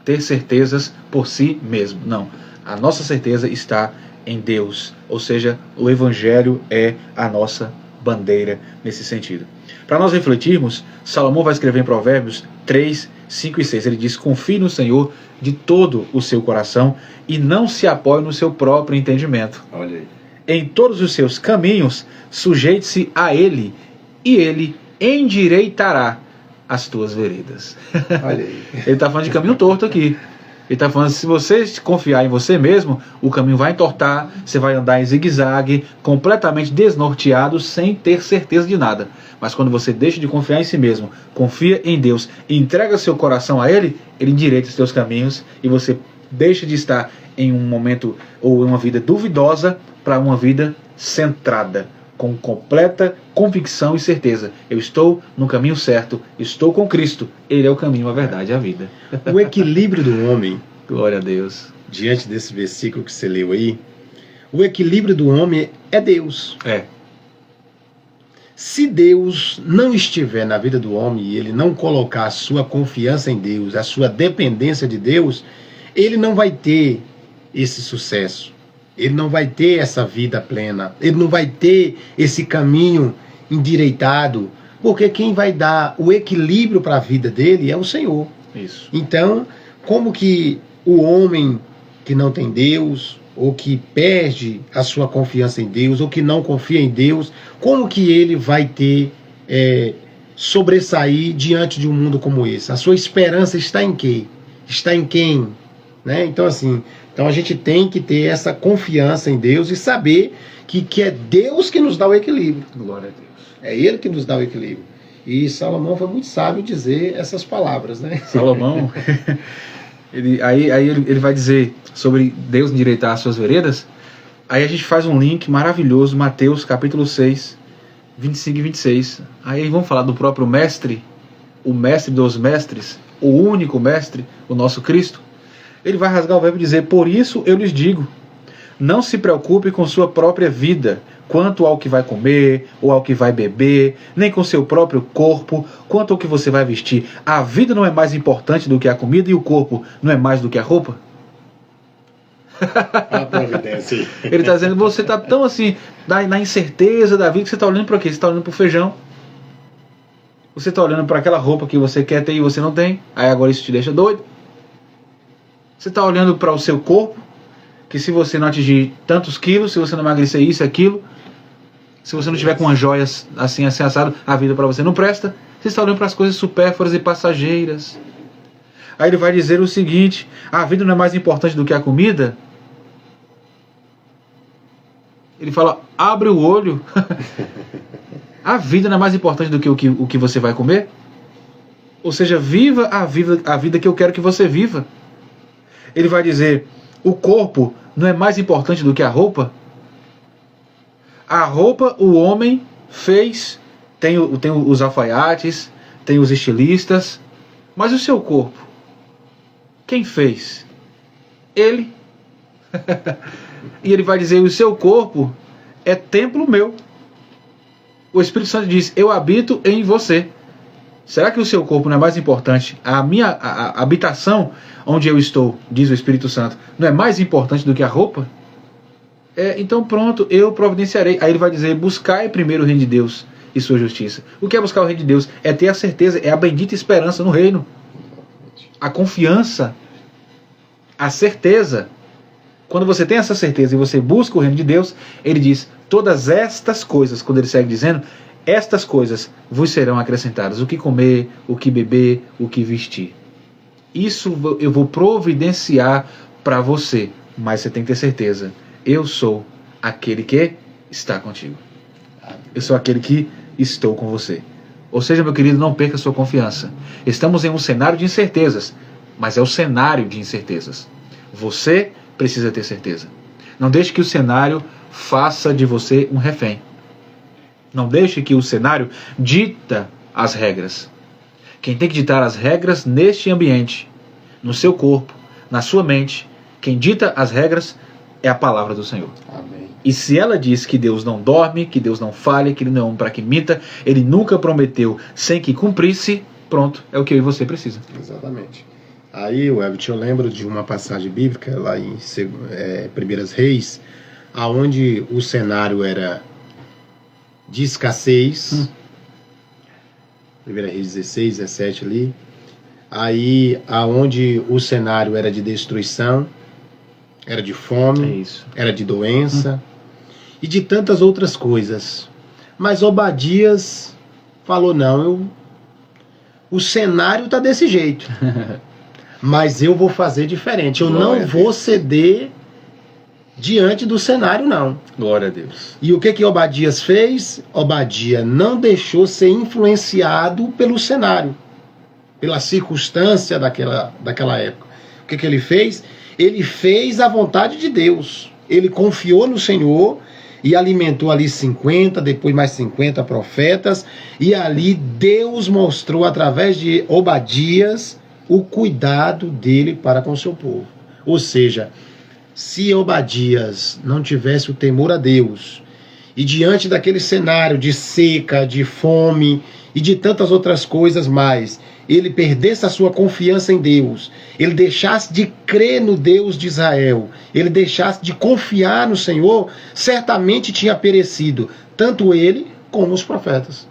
ter certezas por si mesmo. Não, a nossa certeza está em Deus. Ou seja, o Evangelho é a nossa bandeira nesse sentido. Para nós refletirmos, Salomão vai escrever em Provérbios 3, 5 e 6. Ele diz: confie no Senhor de todo o seu coração e não se apoie no seu próprio entendimento. Olha aí. Em todos os seus caminhos, sujeite-se a Ele, e Ele endireitará as tuas veredas. Olha aí. Ele está falando de caminho torto aqui. Ele está falando, se você confiar em você mesmo, o caminho vai entortar, você vai andar em zigue-zague, completamente desnorteado, sem ter certeza de nada. Mas quando você deixa de confiar em si mesmo, confia em Deus e entrega seu coração a Ele, Ele endireita os seus caminhos e você deixa de estar em um momento ou em uma vida duvidosa para uma vida centrada, com completa convicção e certeza. Eu estou no caminho certo, estou com Cristo, Ele é o caminho, a verdade e a vida. O equilíbrio do homem, glória a Deus, diante desse versículo que você leu aí, o equilíbrio do homem é Deus. Se Deus não estiver na vida do homem e ele não colocar a sua confiança em Deus, a sua dependência de Deus, ele não vai ter esse sucesso. ele não vai ter essa vida plena, ele não vai ter esse caminho endireitado, porque quem vai dar o equilíbrio para a vida dele é o Senhor. Isso. Então, como que o homem que não tem Deus, ou que perde a sua confiança em Deus, ou que não confia em Deus, como que ele vai ter sobressair diante de um mundo como esse? A sua esperança está em quê? Está em quem? Né? Então, assim, a gente tem que ter essa confiança em Deus e saber que é Deus que nos dá o equilíbrio. Glória a Deus. É Ele que nos dá o equilíbrio. E Salomão foi muito sábio dizer essas palavras, né? Salomão, ele vai dizer sobre Deus endireitar as suas veredas. Aí a gente faz um link maravilhoso, Mateus capítulo 6, 25 e 26. Aí vamos falar do próprio mestre, o mestre dos mestres, o único mestre, o nosso Cristo. Ele vai rasgar o verbo e dizer: por isso eu lhes digo, não se preocupe com sua própria vida, quanto ao que vai comer, ou ao que vai beber, nem com seu próprio corpo, quanto ao que você vai vestir. A vida não é mais importante do que a comida, e o corpo não é mais do que a roupa? A providência. Ele está dizendo, você está tão assim, na incerteza da vida, que você está olhando para quê? Você está olhando para o feijão. Você está olhando para aquela roupa que você quer ter e você não tem. Aí agora isso te deixa doido. Você está olhando para o seu corpo, que se você não atingir tantos quilos, se você não emagrecer isso, aquilo, se você não tiver com umas joias assim assado, a vida para você não presta. Você está olhando para as coisas supérfluas e passageiras. Aí ele vai dizer o seguinte: a vida não é mais importante do que a comida? Ele fala, abre o olho. A vida não é mais importante do que o que você vai comer? Ou seja, viva a vida que eu quero que você viva. Ele vai dizer, o corpo não é mais importante do que a roupa? A roupa o homem fez, tem os alfaiates, tem os estilistas, mas o seu corpo, quem fez? Ele. E ele vai dizer, o seu corpo é templo meu. O Espírito Santo diz, eu habito em você. Será que o seu corpo não é mais importante? A minha habitação, onde eu estou, diz o Espírito Santo, não é mais importante do que a roupa? Então pronto, eu providenciarei. Aí ele vai dizer, buscai primeiro o reino de Deus e sua justiça. O que é buscar o reino de Deus? É ter a certeza, é a bendita esperança no reino. A confiança, a certeza. Quando você tem essa certeza e você busca o reino de Deus, ele diz, todas estas coisas, quando ele segue dizendo, estas coisas vos serão acrescentadas. O que comer, o que beber, o que vestir. Isso eu vou providenciar para você. Mas você tem que ter certeza. Eu sou aquele que está contigo. Eu sou aquele que estou com você. Ou seja, meu querido, não perca sua confiança. Estamos em um cenário de incertezas. Mas é o cenário de incertezas. Você precisa ter certeza. Não deixe que o cenário faça de você um refém. Não deixe que o cenário dita as regras. Quem tem que ditar as regras neste ambiente, no seu corpo, na sua mente, quem dita as regras é a palavra do Senhor. Amém. E se ela diz que Deus não dorme, que Deus não falha, que Ele não é homem para que minta, Ele nunca prometeu sem que cumprisse, pronto, é o que eu e você precisa. Exatamente. Aí, Webit, eu lembro de uma passagem bíblica lá em Primeiras Reis, aonde o cenário era de escassez, 1 Reis 16, 17 ali, aí aonde o cenário era de destruição, era de fome, era de doença e de tantas outras coisas. Mas Obadias falou, não, o cenário está desse jeito, mas eu vou fazer diferente, eu não vou ceder diante do cenário, não. Glória a Deus. E o que Obadias fez? Obadias não deixou ser influenciado pelo cenário, pela circunstância daquela época. O que ele fez? Ele fez a vontade de Deus. Ele confiou no Senhor e alimentou ali 50, depois mais 50 profetas. E ali Deus mostrou através de Obadias o cuidado dele para com o seu povo. Ou seja, se Obadias não tivesse o temor a Deus, e diante daquele cenário de seca, de fome, e de tantas outras coisas mais, ele perdesse a sua confiança em Deus, ele deixasse de crer no Deus de Israel, ele deixasse de confiar no Senhor, certamente tinha perecido, tanto ele como os profetas.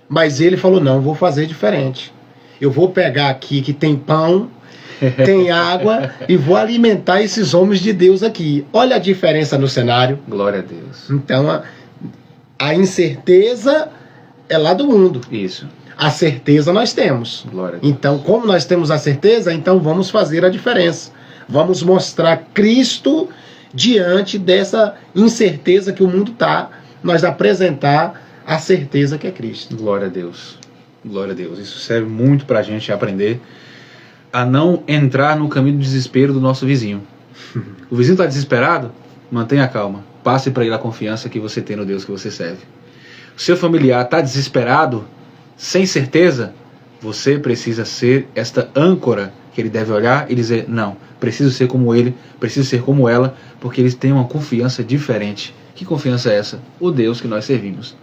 Mas ele falou, não, vou fazer diferente. Eu vou pegar aqui que tem pão, tem água, e vou alimentar esses homens de Deus aqui. Olha a diferença no cenário. Glória a Deus. Então, a incerteza é lá do mundo. Isso. A certeza nós temos. Glória a Deus. Então, como nós temos a certeza, então vamos fazer a diferença. Vamos mostrar Cristo diante dessa incerteza que o mundo está. Nós apresentar a certeza que é Cristo. Glória a Deus. Glória a Deus. Isso serve muito para a gente aprender a não entrar no caminho do desespero do nosso vizinho. O vizinho está desesperado? Mantenha a calma. Passe para ele a confiança que você tem no Deus que você serve. O seu familiar está desesperado, sem certeza? Você precisa ser esta âncora que ele deve olhar e dizer, não, preciso ser como ele, preciso ser como ela, porque eles têm uma confiança diferente. Que confiança é essa? O Deus que nós servimos.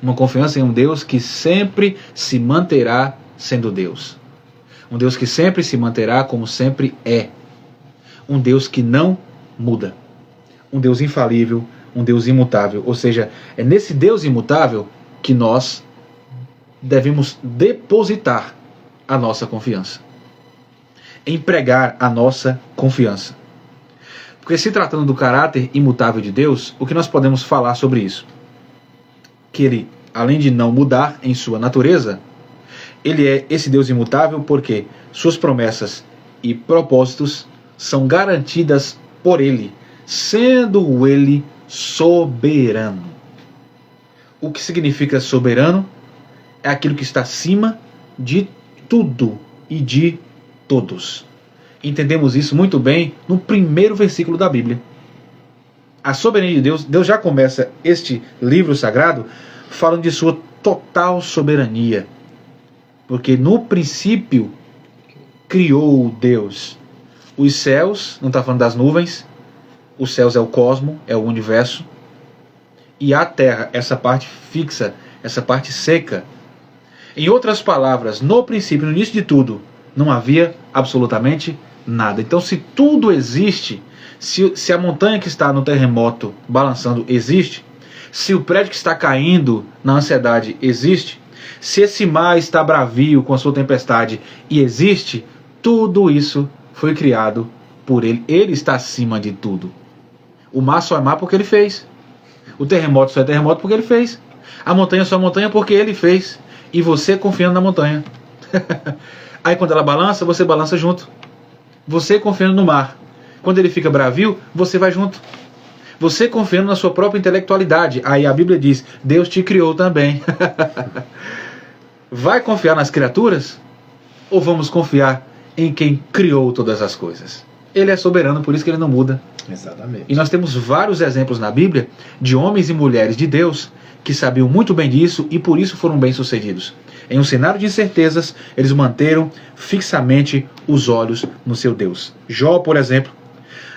Uma confiança em um Deus que sempre se manterá sendo Deus. Um Deus que sempre se manterá como sempre é. Um Deus que não muda. Um Deus infalível, um Deus imutável. Ou seja, é nesse Deus imutável que nós devemos depositar a nossa confiança. Empregar a nossa confiança. Porque se tratando do caráter imutável de Deus, o que nós podemos falar sobre isso? Que ele, além de não mudar em sua natureza, ele é esse Deus imutável porque suas promessas e propósitos são garantidas por ele, sendo ele soberano. O que significa soberano? É aquilo que está acima de tudo e de todos. Entendemos isso muito bem no primeiro versículo da Bíblia. A soberania de Deus, Deus já começa este livro sagrado falando de sua total soberania. Porque no princípio criou Deus os céus, não está falando das nuvens, os céus é o cosmo, é o universo, e a terra, essa parte fixa, essa parte seca. Em outras palavras, no princípio, no início de tudo, não havia absolutamente nada. Então, se tudo existe, se a montanha que está no terremoto balançando existe, se o prédio que está caindo na ansiedade existe, se esse mar está bravio com a sua tempestade e existe, tudo isso foi criado por ele. Ele está acima de tudo. O mar só é mar porque ele fez. O terremoto só é terremoto porque ele fez. A montanha só é montanha porque ele fez. E você confiando na montanha. Aí quando ela balança, você balança junto. Você confiando no mar. Quando ele fica bravio, você vai junto. Você confiando na sua própria intelectualidade. Aí a Bíblia diz, Deus te criou também. Vai confiar nas criaturas? Ou vamos confiar em quem criou todas as coisas? Ele é soberano, por isso que ele não muda. Exatamente. E nós temos vários exemplos na Bíblia de homens e mulheres de Deus que sabiam muito bem disso e por isso foram bem-sucedidos. Em um cenário de incertezas, eles manteram fixamente os olhos no seu Deus. Jó, por exemplo,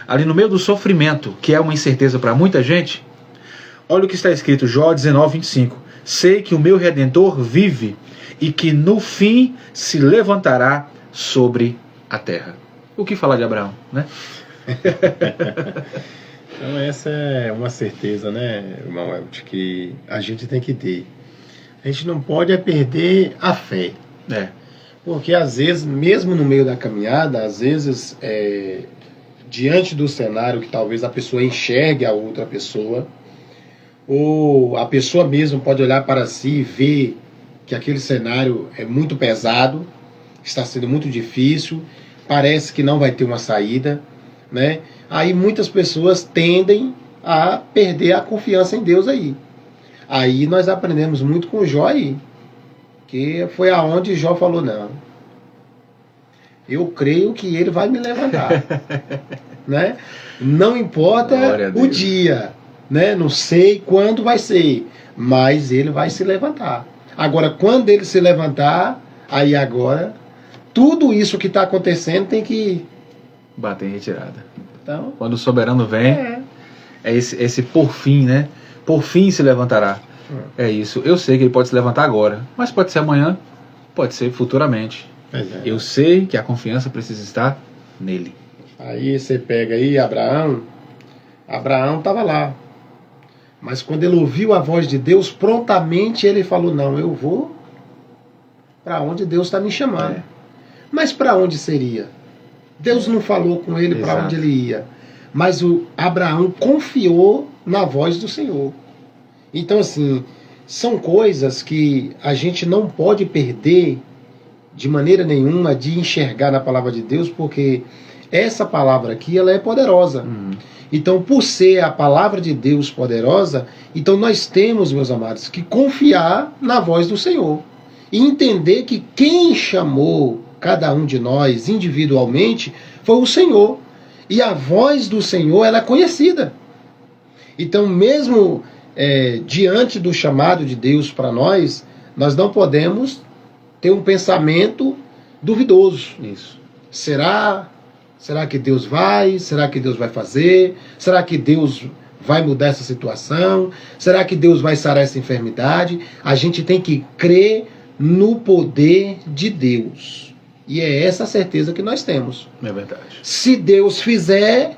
ali no meio do sofrimento, que é uma incerteza para muita gente, olha o que está escrito, Jó 19:25. Sei que o meu Redentor vive e que no fim se levantará sobre a terra. O que falar de Abraão, né? Então essa é uma certeza, né, irmão, de que a gente tem que ter. A gente não pode perder a fé. Porque às vezes, mesmo no meio da caminhada, às vezes, diante do cenário que talvez a pessoa enxergue a outra pessoa, ou a pessoa mesmo pode olhar para si e ver que aquele cenário é muito pesado, está sendo muito difícil, parece que não vai ter uma saída, né? Aí muitas pessoas tendem a perder a confiança em Deus aí. Aí nós aprendemos muito com Jó aí, que foi aonde Jó falou, não, eu creio que ele vai me levantar, né? Não importa o dia, né? Não sei quando vai ser, mas ele vai se levantar. Agora, quando ele se levantar, aí agora, tudo isso que está acontecendo tem que bater em retirada. Então, quando o soberano vem, é esse por fim, né? Por fim se levantará. É isso. Eu sei que ele pode se levantar agora, mas pode ser amanhã, pode ser futuramente. Eu sei que a confiança precisa estar nele. Aí você pega aí Abraão estava lá. Mas quando ele ouviu a voz de Deus, prontamente ele falou, não, eu vou para onde Deus está me chamando. Mas para onde seria? Deus não falou com ele para onde ele ia. Mas o Abraão confiou na voz do Senhor. Então, assim, são coisas que a gente não pode perder de maneira nenhuma de enxergar na palavra de Deus, porque essa palavra aqui, ela é poderosa. Então, por ser a palavra de Deus poderosa, então nós temos, meus amados, que confiar na voz do Senhor. E entender que quem chamou cada um de nós individualmente foi o Senhor. E a voz do Senhor, ela é conhecida. Então, mesmo diante do chamado de Deus para nós não podemos ter um pensamento duvidoso. Isso. Será que Deus vai? Será que Deus vai fazer? Será que Deus vai mudar essa situação? Será que Deus vai sarar essa enfermidade? A gente tem que crer no poder de Deus. E é essa a certeza que nós temos. É verdade. Se Deus fizer,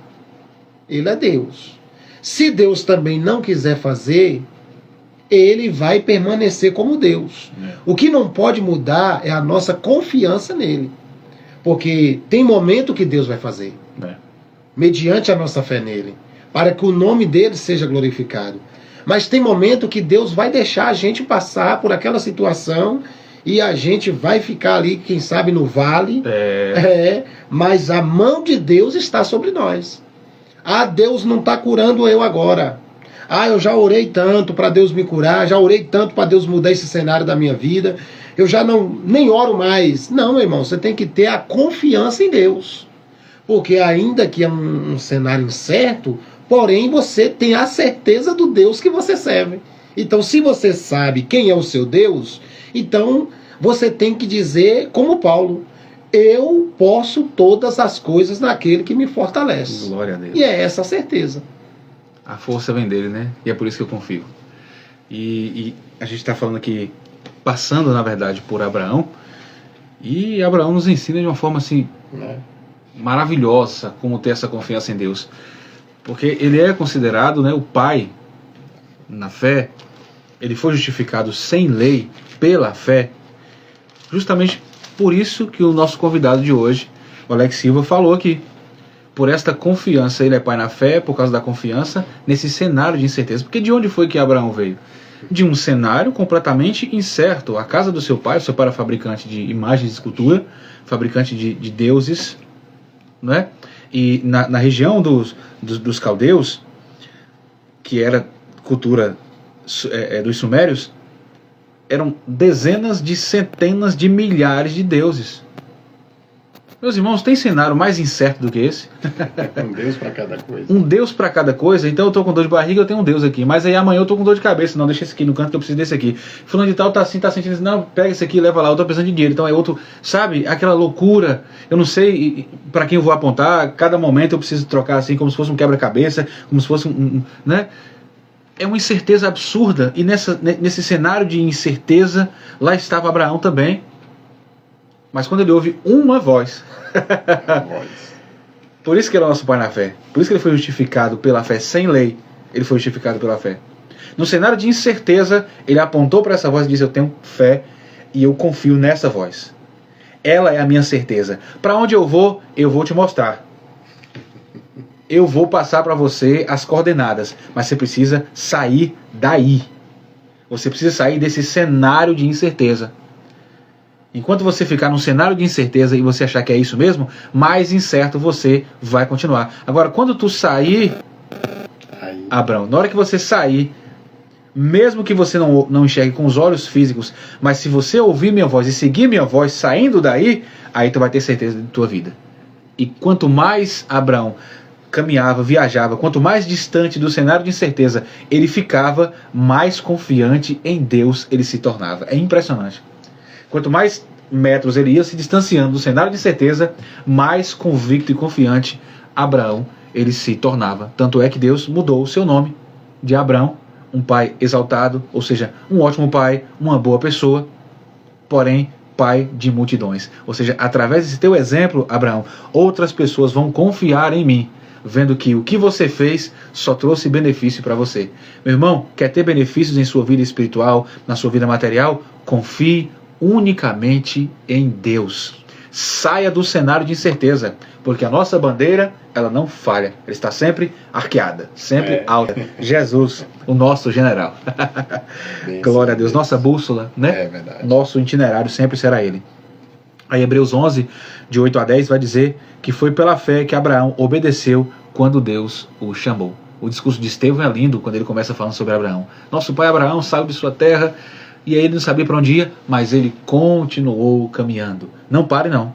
Ele é Deus. Se Deus também não quiser fazer, Ele vai permanecer como Deus. O que não pode mudar é a nossa confiança nele. Porque tem momento que Deus vai fazer, mediante a nossa fé nele, para que o nome dele seja glorificado. Mas tem momento que Deus vai deixar a gente passar por aquela situação e a gente vai ficar ali, quem sabe, no vale. Mas a mão de Deus está sobre nós. Deus não está curando eu agora. Eu já orei tanto para Deus me curar, já orei tanto para Deus mudar esse cenário da minha vida, eu já nem oro mais. Não, meu irmão, você tem que ter a confiança em Deus. Porque ainda que é um cenário incerto, porém você tem a certeza do Deus que você serve. Então, se você sabe quem é o seu Deus, então você tem que dizer, como Paulo, eu posso todas as coisas naquele que me fortalece. Glória a Deus. E é essa a certeza. A força vem dele, né? E é por isso que eu confio. E a gente está falando aqui, passando, na verdade, por Abraão. E Abraão nos ensina de uma forma assim maravilhosa como ter essa confiança em Deus. Porque ele é considerado, né, o pai na fé. Ele foi justificado sem lei pela fé. Justamente por isso que o nosso convidado de hoje, o Alex Silva, falou aqui. Por esta confiança, ele é pai na fé, por causa da confiança, nesse cenário de incerteza. Porque de onde foi que Abraão veio? De um cenário completamente incerto. A casa do seu pai era fabricante de imagens de escultura, fabricante de deuses, não é? E na região dos caldeus, que era cultura dos sumérios, eram dezenas de centenas de milhares de deuses. Meus irmãos, tem cenário mais incerto do que esse? Um Deus para cada coisa. Um Deus para cada coisa. Então eu estou com dor de barriga, eu tenho um Deus aqui. Mas aí amanhã eu estou com dor de cabeça. Não, deixa esse aqui no canto que eu preciso desse aqui. Fulano de tal tá assim, tá sentindo assim. Não, pega esse aqui, leva lá. Eu estou precisando de dinheiro. Então é outro, sabe? Aquela loucura. Eu não sei para quem eu vou apontar. Cada momento eu preciso trocar assim, como se fosse um quebra-cabeça, como se fosse né? É uma incerteza absurda. E nesse cenário de incerteza, lá estava Abraão também. Mas quando ele ouve uma voz, por isso que ele é o nosso pai na fé, por isso que ele foi justificado pela fé sem lei, ele foi justificado pela fé. No cenário de incerteza, ele apontou para essa voz e disse: eu tenho fé e eu confio nessa voz. Ela é a minha certeza. Para onde eu vou te mostrar. Eu vou passar para você as coordenadas, mas você precisa sair daí. Você precisa sair desse cenário de incerteza. Enquanto você ficar num cenário de incerteza e você achar que é isso mesmo, mais incerto você vai continuar. Agora, quando tu sair, Abraão, na hora que você sair, mesmo que você não enxergue com os olhos físicos, mas se você ouvir minha voz e seguir minha voz saindo daí, aí tu vai ter certeza de tua vida. E quanto mais Abraão caminhava, viajava, quanto mais distante do cenário de incerteza ele ficava, mais confiante em Deus ele se tornava. É impressionante. Quanto mais metros ele ia se distanciando do cenário de certeza, mais convicto e confiante Abraão ele se tornava. Tanto é que Deus mudou o seu nome de Abraão um pai exaltado, ou seja, um ótimo pai, uma boa pessoa, porém pai de multidões. Ou seja, através desse teu exemplo, Abraão, outras pessoas vão confiar em mim, vendo que o que você fez só trouxe benefício para você. Meu irmão, quer ter benefícios em sua vida espiritual, na sua vida material? Confie unicamente em Deus. Saia do cenário de incerteza, porque a nossa bandeira, ela não falha, ela está sempre arqueada, sempre alta. Jesus, o nosso general. Glória a Deus, nossa bússola, né? É verdade. Nosso itinerário sempre será ele. Aí Hebreus 11, de 8 a 10, vai dizer que foi pela fé que Abraão obedeceu quando Deus o chamou. O discurso de Estevão é lindo quando ele começa falando sobre Abraão. Nosso pai Abraão saiu de sua terra e aí ele não sabia para onde ia, mas ele continuou caminhando. Não pare não.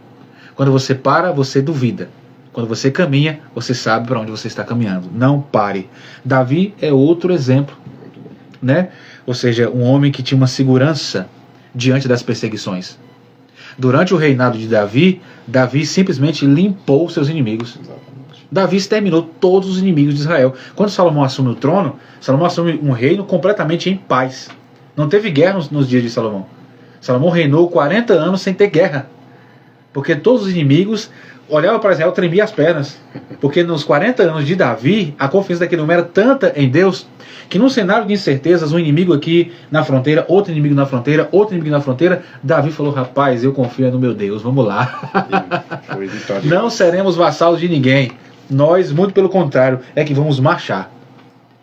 Quando você para, você duvida. Quando você caminha, você sabe para onde você está caminhando. Não pare. Davi é outro exemplo, né? Ou seja, um homem que tinha uma segurança diante das perseguições. Durante o reinado de Davi, Davi simplesmente limpou seus inimigos. Davi exterminou todos os inimigos de Israel. Quando Salomão assume o trono, Salomão assume um reino completamente em paz. Não teve guerra nos dias de Salomão. Salomão reinou 40 anos sem ter guerra. Porque todos os inimigos olhavam para Israel e tremiam as pernas. Porque nos 40 anos de Davi, a confiança daquele homem era tanta em Deus, que num cenário de incertezas, um inimigo aqui na fronteira, outro inimigo na fronteira, outro inimigo na fronteira, Davi falou, rapaz, eu confio no meu Deus, vamos lá. Foi vitória. Não seremos vassalos de ninguém. Nós, muito pelo contrário, é que vamos marchar.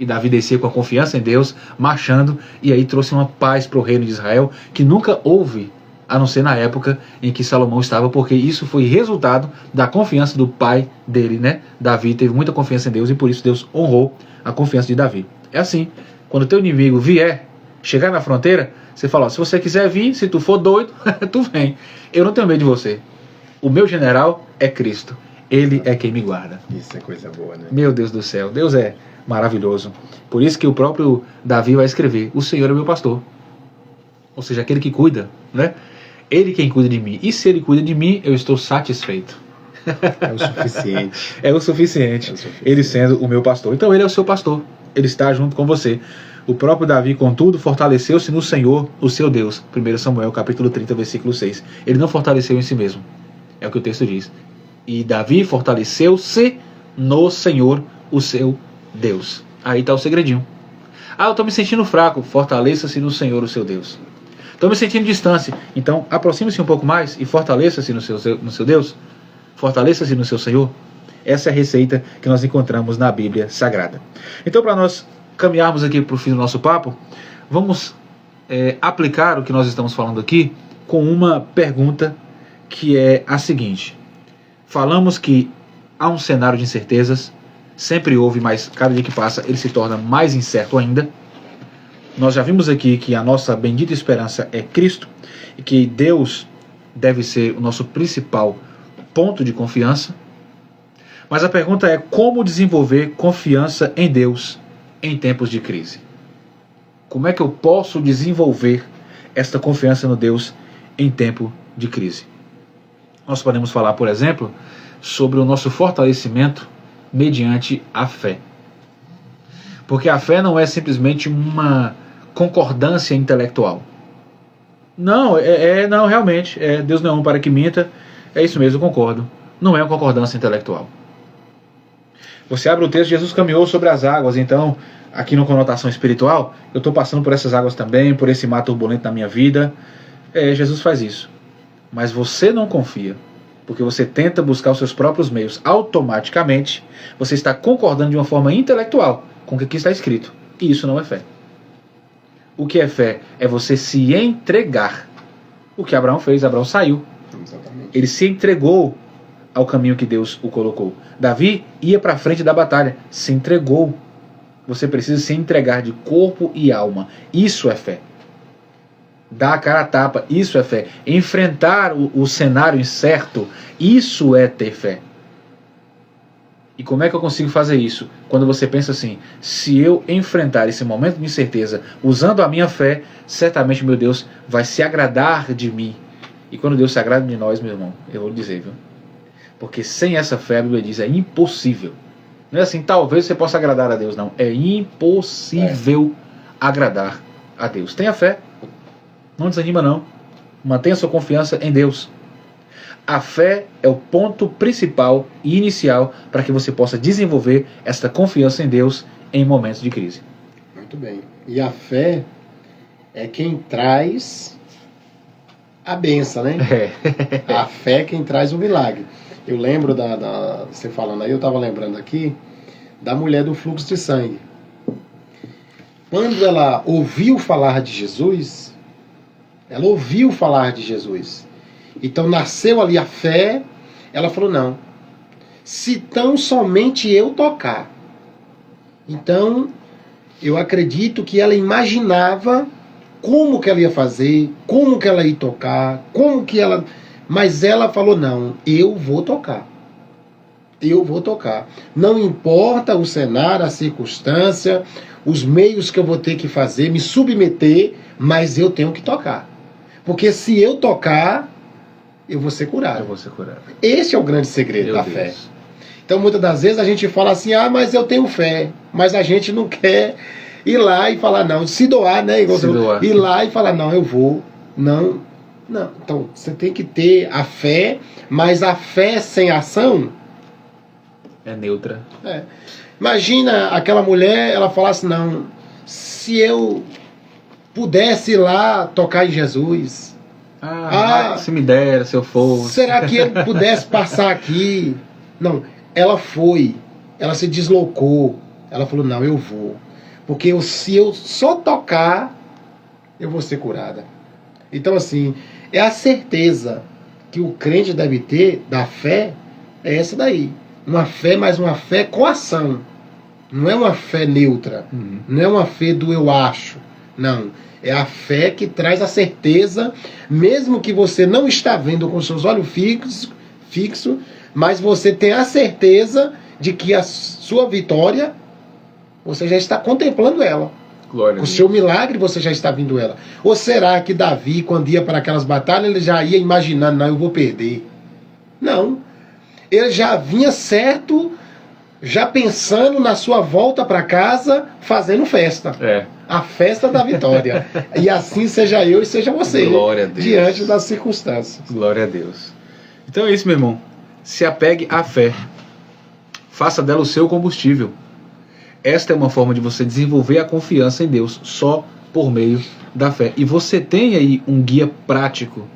E Davi descia com a confiança em Deus, marchando, e aí trouxe uma paz para o reino de Israel, que nunca houve, a não ser na época em que Salomão estava, porque isso foi resultado da confiança do pai dele, né? Davi teve muita confiança em Deus e por isso Deus honrou a confiança de Davi. É assim, quando o teu inimigo vier, chegar na fronteira, você fala, ó, se você quiser vir, se tu for doido, tu vem. Eu não tenho medo de você. O meu general é Cristo. Ele é quem me guarda. Isso é coisa boa, né? Meu Deus do céu, Deus é maravilhoso. Por isso que o próprio Davi vai escrever, o Senhor é meu pastor. Ou seja, aquele que cuida, né? Ele quem cuida de mim. E se ele cuida de mim, eu estou satisfeito. É o suficiente. É o suficiente. É o suficiente. Ele sendo o meu pastor. Então ele é o seu pastor. Ele está junto com você. O próprio Davi, contudo, fortaleceu-se no Senhor, o seu Deus. 1 Samuel, capítulo 30, versículo 6. Ele não fortaleceu em si mesmo. É o que o texto diz. E Davi fortaleceu-se no Senhor, o seu Deus. Aí está o segredinho. Ah, eu estou me sentindo fraco. Fortaleça-se no Senhor, o seu Deus. Estou me sentindo distante. Então, aproxime-se um pouco mais e fortaleça-se no seu Deus. Fortaleça-se no seu Senhor. Essa é a receita que nós encontramos na Bíblia Sagrada. Então, para nós caminharmos aqui para o fim do nosso papo, vamos aplicar o que nós estamos falando aqui com uma pergunta que é a seguinte. Falamos que há um cenário de incertezas, sempre houve, mas cada dia que passa ele se torna mais incerto ainda. Nós já vimos aqui que a nossa bendita esperança é Cristo e que Deus deve ser o nosso principal ponto de confiança. Mas a pergunta é como desenvolver confiança em Deus em tempos de crise? Como é que eu posso desenvolver esta confiança no Deus em tempo de crise? Nós podemos falar, por exemplo, sobre o nosso fortalecimento mediante a fé. Porque a fé não é simplesmente uma concordância intelectual. Não, não, realmente, Deus não é um para que minta, é isso mesmo, eu concordo. Não é uma concordância intelectual. Você abre o texto, Jesus caminhou sobre as águas, então, aqui na conotação espiritual, eu estou passando por essas águas também, por esse mar turbulento na minha vida. Jesus faz isso. Mas você não confia, porque você tenta buscar os seus próprios meios. Automaticamente, você está concordando de uma forma intelectual com o que aqui está escrito. E isso não é fé. O que é fé? É você se entregar. O que Abraão fez? Abraão saiu. Exatamente. Ele se entregou ao caminho que Deus o colocou. Davi ia para frente da batalha. Se entregou. Você precisa se entregar de corpo e alma. Isso é fé. Dar a cara a tapa. Isso é fé. Enfrentar o cenário incerto. Isso é ter fé. E como é que eu consigo fazer isso? Quando você pensa assim, se eu enfrentar esse momento de incerteza usando a minha fé, certamente meu Deus vai se agradar de mim. E quando Deus se agrada de nós, meu irmão, eu vou lhe dizer, viu? Porque sem essa fé, a Bíblia diz, é impossível. Não é assim, talvez você possa agradar a Deus, não. É impossível agradar a Deus. Tenha fé, não desanima não, mantenha sua confiança em Deus. A fé é o ponto principal e inicial para que você possa desenvolver esta confiança em Deus em momentos de crise. Muito bem. E a fé é quem traz a benção, né? A fé é quem traz o milagre. Eu lembro você falando aí, eu estava lembrando aqui da mulher do fluxo de sangue. Quando ela ouviu falar de Jesus, então nasceu ali a fé, ela falou, não, se tão somente eu tocar. Então, eu acredito que ela imaginava como que ela ia fazer, como que ela ia tocar, mas ela falou, não, eu vou tocar. Eu vou tocar. Não importa o cenário, a circunstância, os meios que eu vou ter que fazer, me submeter, mas eu tenho que tocar. Porque se eu tocar, eu vou ser curado. Eu vou ser curado. Esse é o grande segredo da fé. Então, muitas das vezes a gente fala assim, mas eu tenho fé. Mas a gente não quer ir lá e falar, não, se doar, né? Ir lá e falar, não, eu vou. Não. Então, você tem que ter a fé, mas a fé sem ação é neutra. Imagina aquela mulher, ela falasse, não, se eu pudesse ir lá tocar em Jesus. Se me dera, se eu fosse. Será que ele pudesse passar aqui? Não, ela foi, ela se deslocou, ela falou, não, eu vou. Porque se eu só tocar, eu vou ser curada. Então, assim, é a certeza que o crente deve ter da fé, é essa daí. Uma fé, mas uma fé com ação. Não é uma fé neutra. Não é uma fé do eu acho. Não. É a fé que traz a certeza, mesmo que você não está vendo com seus olhos fixos, mas você tem a certeza de que a sua vitória, você já está contemplando ela. Glória o seu milagre, você já está vendo ela. Ou será que Davi, quando ia para aquelas batalhas, ele já ia imaginando, não, eu vou perder? Não. Ele já vinha certo, já pensando na sua volta para casa, fazendo festa. A festa da vitória. E assim seja eu e seja você. Glória a Deus. Diante das circunstâncias. Glória a Deus. Então é isso, meu irmão. Se apegue à fé. Faça dela o seu combustível. Esta é uma forma de você desenvolver a confiança em Deus só por meio da fé. E você tem aí um guia prático,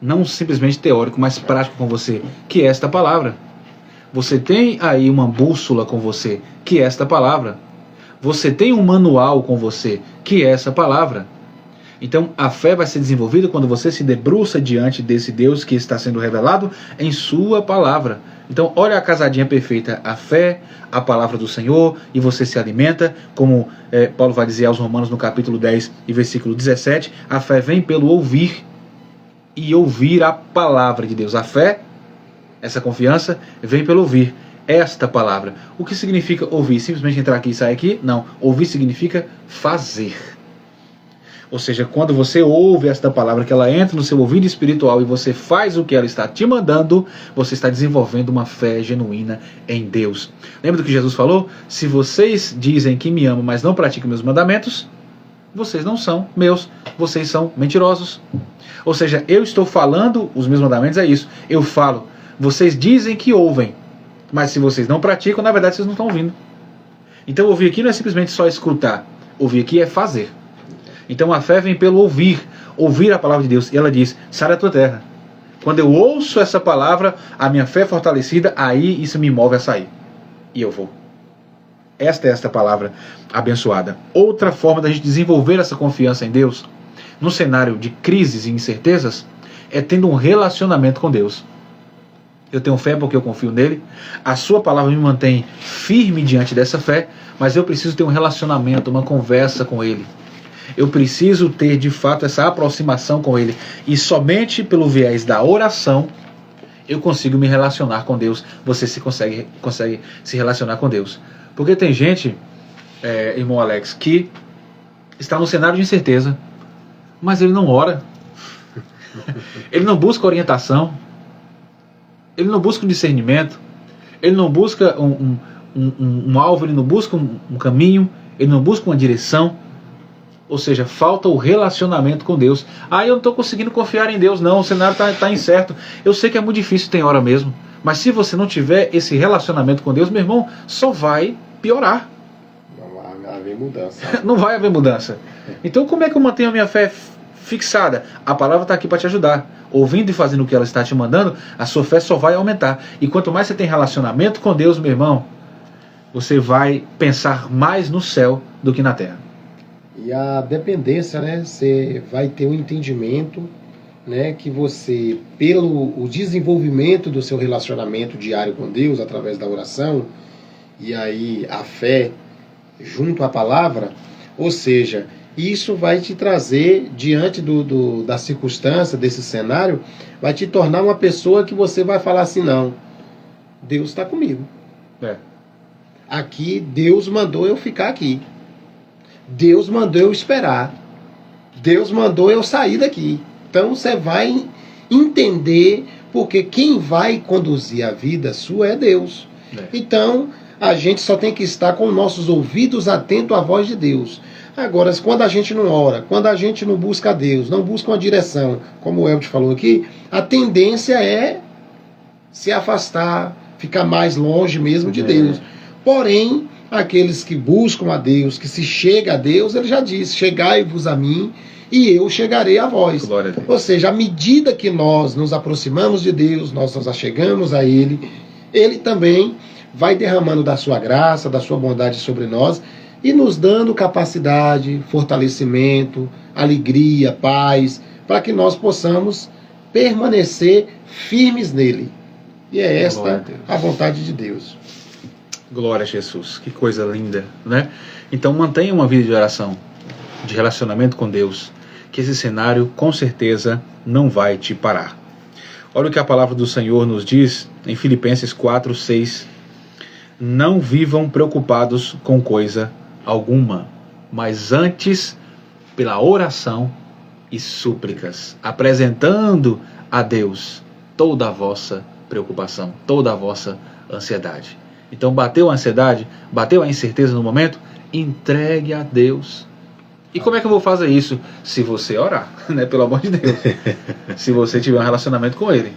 não simplesmente teórico, mas prático com você, que é esta palavra. Você tem aí uma bússola com você, que é esta palavra. Você tem um manual com você, que é essa palavra. Então a fé vai ser desenvolvida quando você se debruça diante desse Deus que está sendo revelado em sua palavra. Então olha a casadinha perfeita, a fé, a palavra do Senhor, e você se alimenta, como Paulo vai dizer aos Romanos no capítulo 10 e versículo 17, a fé vem pelo ouvir, e ouvir a palavra de Deus. A fé, essa confiança, vem pelo ouvir esta palavra. O que significa ouvir? Simplesmente entrar aqui e sair aqui? Não. Ouvir significa fazer. Ou seja, quando você ouve esta palavra, que ela entra no seu ouvido espiritual e você faz o que ela está te mandando, você está desenvolvendo uma fé genuína em Deus. Lembra do que Jesus falou? Se vocês dizem que me amam, mas não praticam meus mandamentos, vocês não são meus, vocês são mentirosos. Ou seja, eu estou falando, os meus mandamentos é isso, eu falo, vocês dizem que ouvem, mas se vocês não praticam, na verdade vocês não estão ouvindo. Então ouvir aqui não é simplesmente só escutar, ouvir aqui é fazer. Então a fé vem pelo ouvir a palavra de Deus. E ela diz, sai da tua terra. Quando eu ouço essa palavra, a minha fé é fortalecida, aí isso me move a sair. E eu vou. Esta é esta palavra abençoada. Outra forma da gente desenvolver essa confiança em Deus, no cenário de crises e incertezas, é tendo um relacionamento com Deus. Eu tenho fé porque eu confio nele, a sua palavra me mantém firme diante dessa fé, mas eu preciso ter um relacionamento, uma conversa com ele. Eu preciso ter de fato essa aproximação com ele, e somente pelo viés da oração eu consigo me relacionar com Deus. Você consegue se relacionar com Deus, porque tem gente, irmão Alex, que está no cenário de incerteza, mas ele não ora, ele não busca orientação, ele não busca um discernimento, ele não busca um alvo, ele não busca um caminho, ele não busca uma direção. Ou seja, falta o relacionamento com Deus. Ah, eu não estou conseguindo confiar em Deus, não, o cenário está incerto. Eu sei que é muito difícil, tem hora mesmo. Mas se você não tiver esse relacionamento com Deus, meu irmão, só vai piorar. Não vai haver mudança. Não vai haver mudança. Então como é que eu mantenho a minha fé fixada? A palavra está aqui para te ajudar. Ouvindo e fazendo o que ela está te mandando, a sua fé só vai aumentar. E quanto mais você tem relacionamento com Deus, meu irmão, você vai pensar mais no céu do que na terra. E a dependência, né? Você vai ter um entendimento, né? Que você, pelo o desenvolvimento do seu relacionamento diário com Deus, através da oração, e aí a fé junto à palavra, ou seja, isso vai te trazer, diante da circunstância, desse cenário, vai te tornar uma pessoa que você vai falar assim, não, Deus está comigo. Aqui, Deus mandou eu ficar aqui. Deus mandou eu esperar. Deus mandou eu sair daqui. Então você vai entender, porque quem vai conduzir a vida sua é Deus. Então, a gente só tem que estar com nossos ouvidos atentos à voz de Deus. Agora, quando a gente não ora, quando a gente não busca a Deus, não busca uma direção, como o Elbert falou aqui, a tendência é se afastar, ficar mais longe mesmo de Deus. Porém, aqueles que buscam a Deus, que se chega a Deus, ele já disse, chegai-vos a mim e eu chegarei a vós. Glória a Deus. Ou seja, à medida que nós nos aproximamos de Deus, nós nos achegamos a Ele, Ele também vai derramando da sua graça, da sua bondade sobre nós e nos dando capacidade, fortalecimento, alegria, paz, para que nós possamos permanecer firmes nele. E é esta a vontade de Deus. Glória a Jesus, que coisa linda, né? Então mantenha uma vida de oração, de relacionamento com Deus, que esse cenário com certeza não vai te parar. Olha o que a palavra do Senhor nos diz em Filipenses 4:6. Não vivam preocupados com coisa alguma, mas antes pela oração e súplicas, apresentando a Deus toda a vossa preocupação, toda a vossa ansiedade. Então bateu a ansiedade, bateu a incerteza no momento, entregue a Deus. E como é que eu vou fazer isso? Se você orar, né? Pelo amor de Deus. Se você tiver um relacionamento com Ele,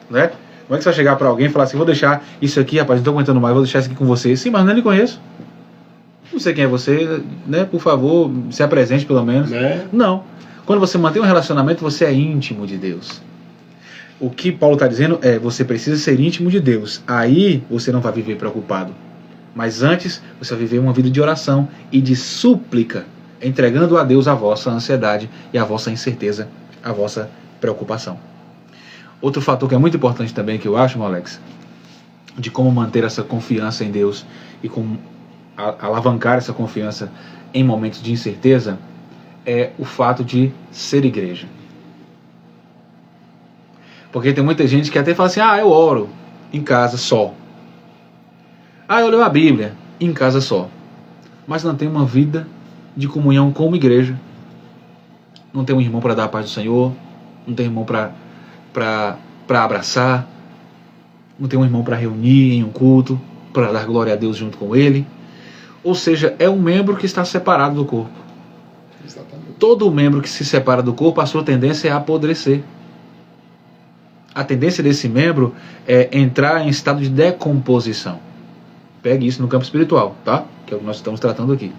né? Como é que você vai chegar para alguém e falar assim, vou deixar isso aqui, rapaz, não estou aguentando mais, vou deixar isso aqui com você. Sim, mas não lhe conheço. Não sei quem é você, né? Por favor, se apresente pelo menos. Não. Quando você mantém um relacionamento, você é íntimo de Deus. O que Paulo está dizendo é, você precisa ser íntimo de Deus. Aí você não vai viver preocupado. Mas antes, você vai viver uma vida de oração e de súplica, entregando a Deus a vossa ansiedade e a vossa incerteza, a vossa preocupação. Outro fator que é muito importante também, que eu acho, meu Alex, de como manter essa confiança em Deus e como alavancar essa confiança em momentos de incerteza, é o fato de ser igreja. Porque tem muita gente que até fala assim, eu oro em casa só. Eu leio a Bíblia em casa só. Mas não tem uma vida de comunhão como igreja. Não tem um irmão para dar a paz do Senhor. Não tem um irmão para abraçar. Não tem um irmão para reunir em um culto, para dar glória a Deus junto com ele. Ou seja, é um membro que está separado do corpo. Exatamente. Todo membro que se separa do corpo, a sua tendência é apodrecer. A tendência desse membro é entrar em estado de decomposição. Pegue isso no campo espiritual, tá? Que é o que nós estamos tratando aqui.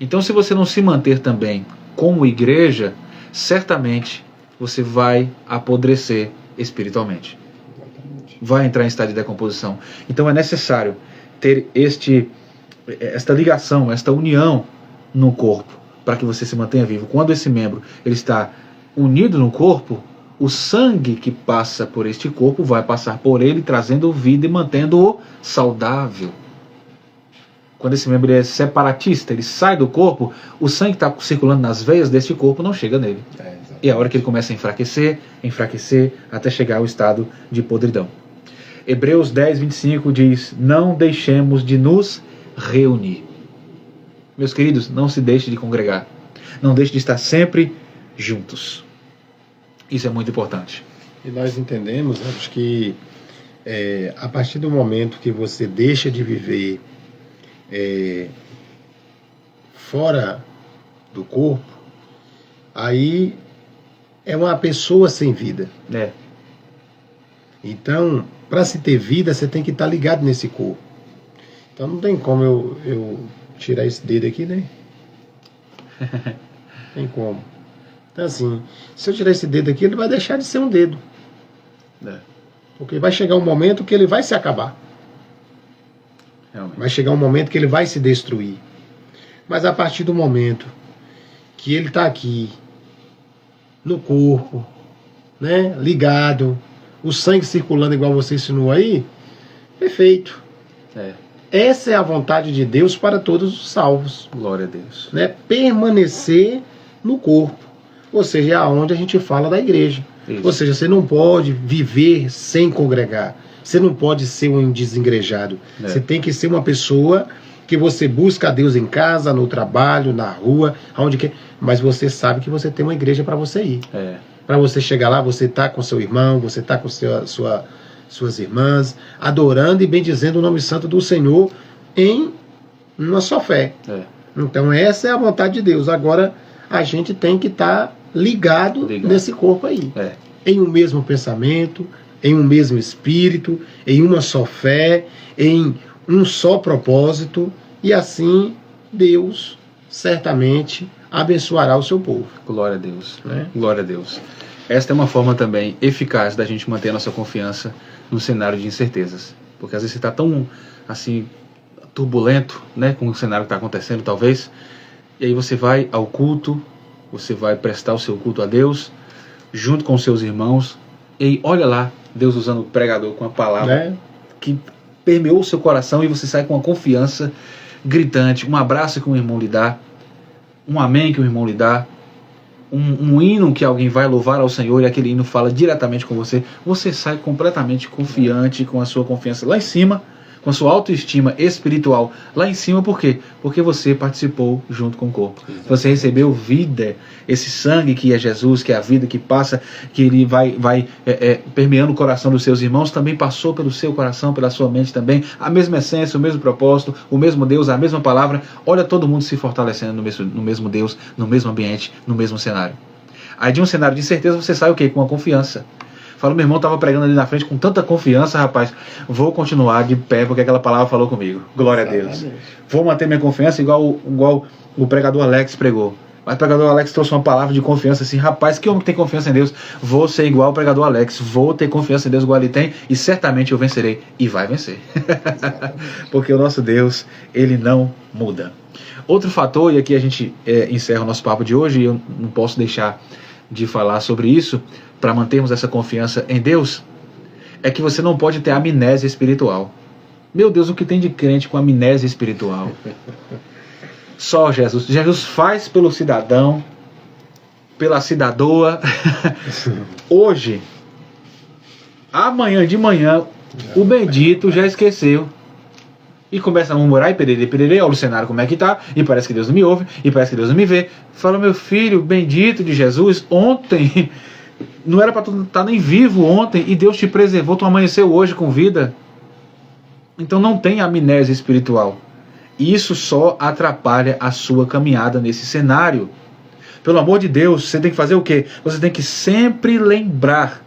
Então, se você não se manter também como igreja, certamente você vai apodrecer espiritualmente. Vai entrar em estado de decomposição. Então é necessário ter esta ligação, esta união no corpo, para que você se mantenha vivo. Quando esse membro ele está unido no corpo, o sangue que passa por este corpo vai passar por ele, trazendo vida e mantendo-o saudável. Quando esse membro é separatista, ele sai do corpo, o sangue que está circulando nas veias deste corpo não chega nele. E é a hora que ele começa a enfraquecer, até chegar ao estado de podridão. Hebreus 10:25 diz, não deixemos de nos reunir. Meus queridos, não se deixe de congregar. Não deixe de estar sempre juntos. Isso é muito importante. E nós entendemos, acho que a partir do momento que você deixa de viver fora do corpo, aí é uma pessoa sem vida. É. Então, para se ter vida, você tem que estar ligado nesse corpo. Então não tem como eu tirar esse dedo aqui, né? Tem como. Então assim, se eu tirar esse dedo aqui, ele vai deixar de ser um dedo. É. Porque vai chegar um momento que ele vai se acabar. Realmente. Vai chegar um momento que ele vai se destruir. Mas a partir do momento que ele está aqui, no corpo, né, ligado, o sangue circulando igual você ensinou aí, perfeito. É. Essa é a vontade de Deus para todos os salvos. Glória a Deus. Né? Permanecer no corpo. Ou seja, é aonde a gente fala da igreja. Isso. Ou seja, você não pode viver sem congregar. Você não pode ser um desengrejado. É. Você tem que ser uma pessoa que você busca a Deus em casa, no trabalho, na rua, aonde quer. Mas você sabe que você tem uma igreja para você ir. É. Para você chegar lá, você tá com seu irmão, você tá com suas irmãs, adorando e bendizendo o nome santo do Senhor em uma só fé. É. Então essa é a vontade de Deus. Agora a gente tem que estar ligado nesse corpo aí. É. Em um mesmo pensamento, em um mesmo espírito, em uma só fé, em um só propósito, e assim Deus certamente abençoará o seu povo. Glória a Deus. Né? Glória a Deus. Esta é uma forma também eficaz da gente manter a nossa confiança no cenário de incertezas. Porque às vezes você está tão assim turbulento, né, com o cenário que está acontecendo, talvez, e aí você vai ao culto, você vai prestar o seu culto a Deus, junto com os seus irmãos, e olha lá, Deus usando o pregador com a palavra que permeou o seu coração, e você sai com uma confiança gritante, um abraço que um irmão lhe dá, um amém que um irmão lhe dá, um hino que alguém vai louvar ao Senhor e aquele hino fala diretamente com você, você sai completamente confiante, com a sua confiança lá em cima, com a sua autoestima espiritual lá em cima. Por quê? Porque você participou junto com o corpo. Você recebeu vida, esse sangue que é Jesus, que é a vida que passa, que ele vai permeando o coração dos seus irmãos, também passou pelo seu coração, pela sua mente também, a mesma essência, o mesmo propósito, o mesmo Deus, a mesma palavra. Olha todo mundo se fortalecendo no mesmo Deus, no mesmo ambiente, no mesmo cenário. Aí de um cenário de incerteza você sai o quê? Com a confiança. Fala, meu irmão estava pregando ali na frente com tanta confiança, rapaz, vou continuar de pé porque aquela palavra falou comigo. Glória a Deus. Vou manter minha confiança igual o pregador Alex pregou. Mas o pregador Alex trouxe uma palavra de confiança assim, rapaz, que homem que tem confiança em Deus? Vou ser igual o pregador Alex, vou ter confiança em Deus igual ele tem e certamente eu vencerei. E vai vencer. Porque o nosso Deus, ele não muda. Outro fator, e aqui a gente encerra o nosso papo de hoje, e eu não posso deixar de falar sobre isso, para mantermos essa confiança em Deus, é que você não pode ter amnésia espiritual. Meu Deus, o que tem de crente com amnésia espiritual? Só Jesus. Jesus faz pelo cidadão, pela cidadoa. Hoje, amanhã de manhã, o bendito já esqueceu. E começa a murmurar e pererê, olha o cenário como é que tá, e parece que Deus não me ouve, e parece que Deus não me vê. Fala, meu filho, bendito de Jesus, ontem não era para tu estar nem vivo ontem, e Deus te preservou, tu amanheceu hoje com vida. Então não tem amnésia espiritual. Isso só atrapalha a sua caminhada nesse cenário. Pelo amor de Deus, você tem que fazer o quê? Você tem que sempre lembrar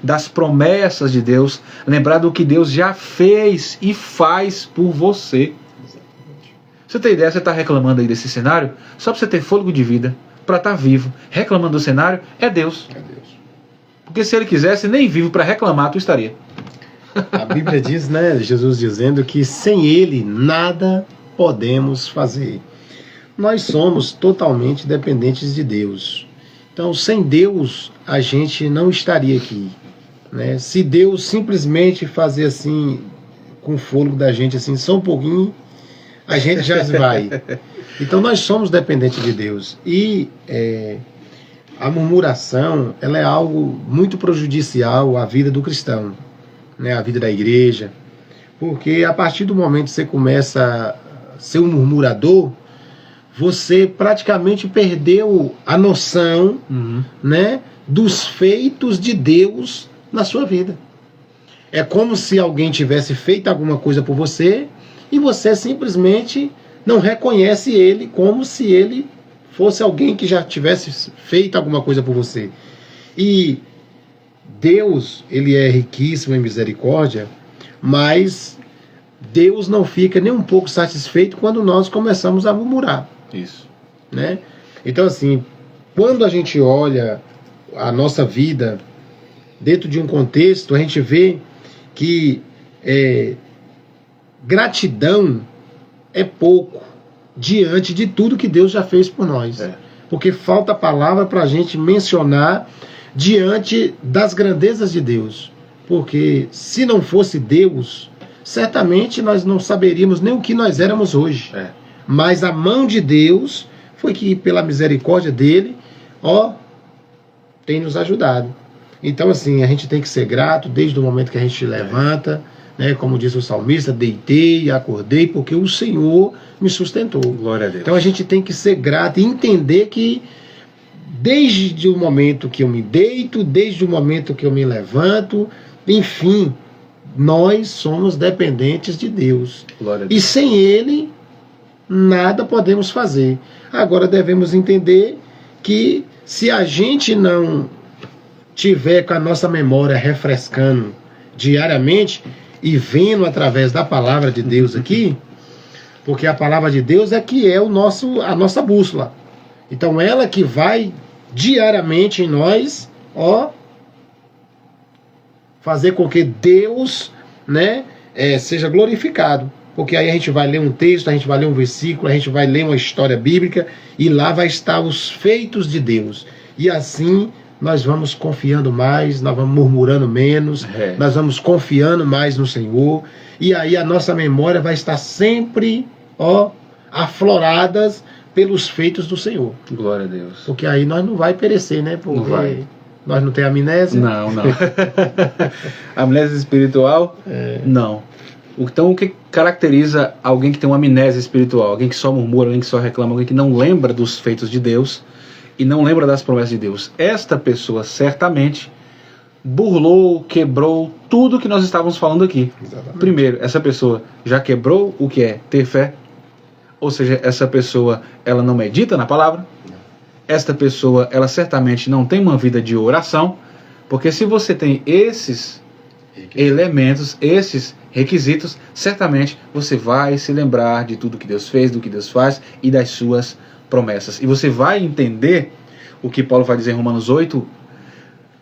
das promessas de Deus, lembrar do que Deus já fez e faz por você. Você tem ideia, você está reclamando aí desse cenário, só para você ter fôlego de vida, para estar vivo, reclamando do cenário, é Deus. Porque se ele quisesse, nem vivo para reclamar, tu estaria. A Bíblia diz, né, Jesus dizendo que sem ele nada podemos fazer. Nós somos totalmente dependentes de Deus. Então, sem Deus, a gente não estaria aqui. Né? Se Deus simplesmente fazer assim, com o fôlego da gente, assim, só um pouquinho, a gente já vai. Então, nós somos dependentes de Deus. E a murmuração, ela é algo muito prejudicial à vida do cristão, né? À vida da igreja. Porque a partir do momento que você começa a ser um murmurador, você praticamente perdeu a noção, né, dos feitos de Deus na sua vida. É como se alguém tivesse feito alguma coisa por você e você simplesmente não reconhece ele como se ele fosse alguém que já tivesse feito alguma coisa por você. E Deus, ele é riquíssimo em misericórdia, mas Deus não fica nem um pouco satisfeito quando nós começamos a murmurar. Isso. Né? Então, assim, quando a gente olha a nossa vida dentro de um contexto, a gente vê que gratidão é pouco diante de tudo que Deus já fez por nós. Porque falta palavra para a gente mencionar diante das grandezas de Deus. Porque se não fosse Deus, certamente nós não saberíamos nem o que nós éramos hoje. Mas a mão de Deus foi que, pela misericórdia dele, tem nos ajudado. Então, assim, a gente tem que ser grato desde o momento que a gente levanta, né? Como diz o salmista, deitei, acordei, porque o Senhor me sustentou. Glória a Deus. Então a gente tem que ser grato e entender que desde o momento que eu me deito, desde o momento que eu me levanto, enfim, nós somos dependentes de Deus. Glória a Deus. E sem Ele, nada podemos fazer. Agora devemos entender que se a gente não tiver com a nossa memória refrescando diariamente e vendo através da palavra de Deus aqui, porque a palavra de Deus é que é a nossa bússola. Então ela que vai diariamente em nós, fazer com que Deus, né, seja glorificado. Porque aí a gente vai ler um texto, a gente vai ler um versículo, a gente vai ler uma história bíblica e lá vai estar os feitos de Deus. E assim nós vamos confiando mais, nós vamos murmurando menos, nós vamos confiando mais no Senhor. E aí a nossa memória vai estar sempre, afloradas pelos feitos do Senhor. Glória a Deus. Porque aí nós não vai perecer, né? Porque não vai. Nós não temos amnésia. Não. Amnésia espiritual? Não. Então, o que caracteriza alguém que tem uma amnésia espiritual? Alguém que só murmura, alguém que só reclama, alguém que não lembra dos feitos de Deus e não lembra das promessas de Deus. Esta pessoa certamente burlou, quebrou tudo que nós estávamos falando aqui. Exatamente. Primeiro, essa pessoa já quebrou o que é ter fé. Ou seja, essa pessoa, ela não medita na palavra. Esta pessoa, ela certamente não tem uma vida de oração. Porque se você tem esses elementos, esses requisitos, certamente você vai se lembrar de tudo que Deus fez, do que Deus faz e das suas promessas. E você vai entender o que Paulo vai dizer em Romanos 8,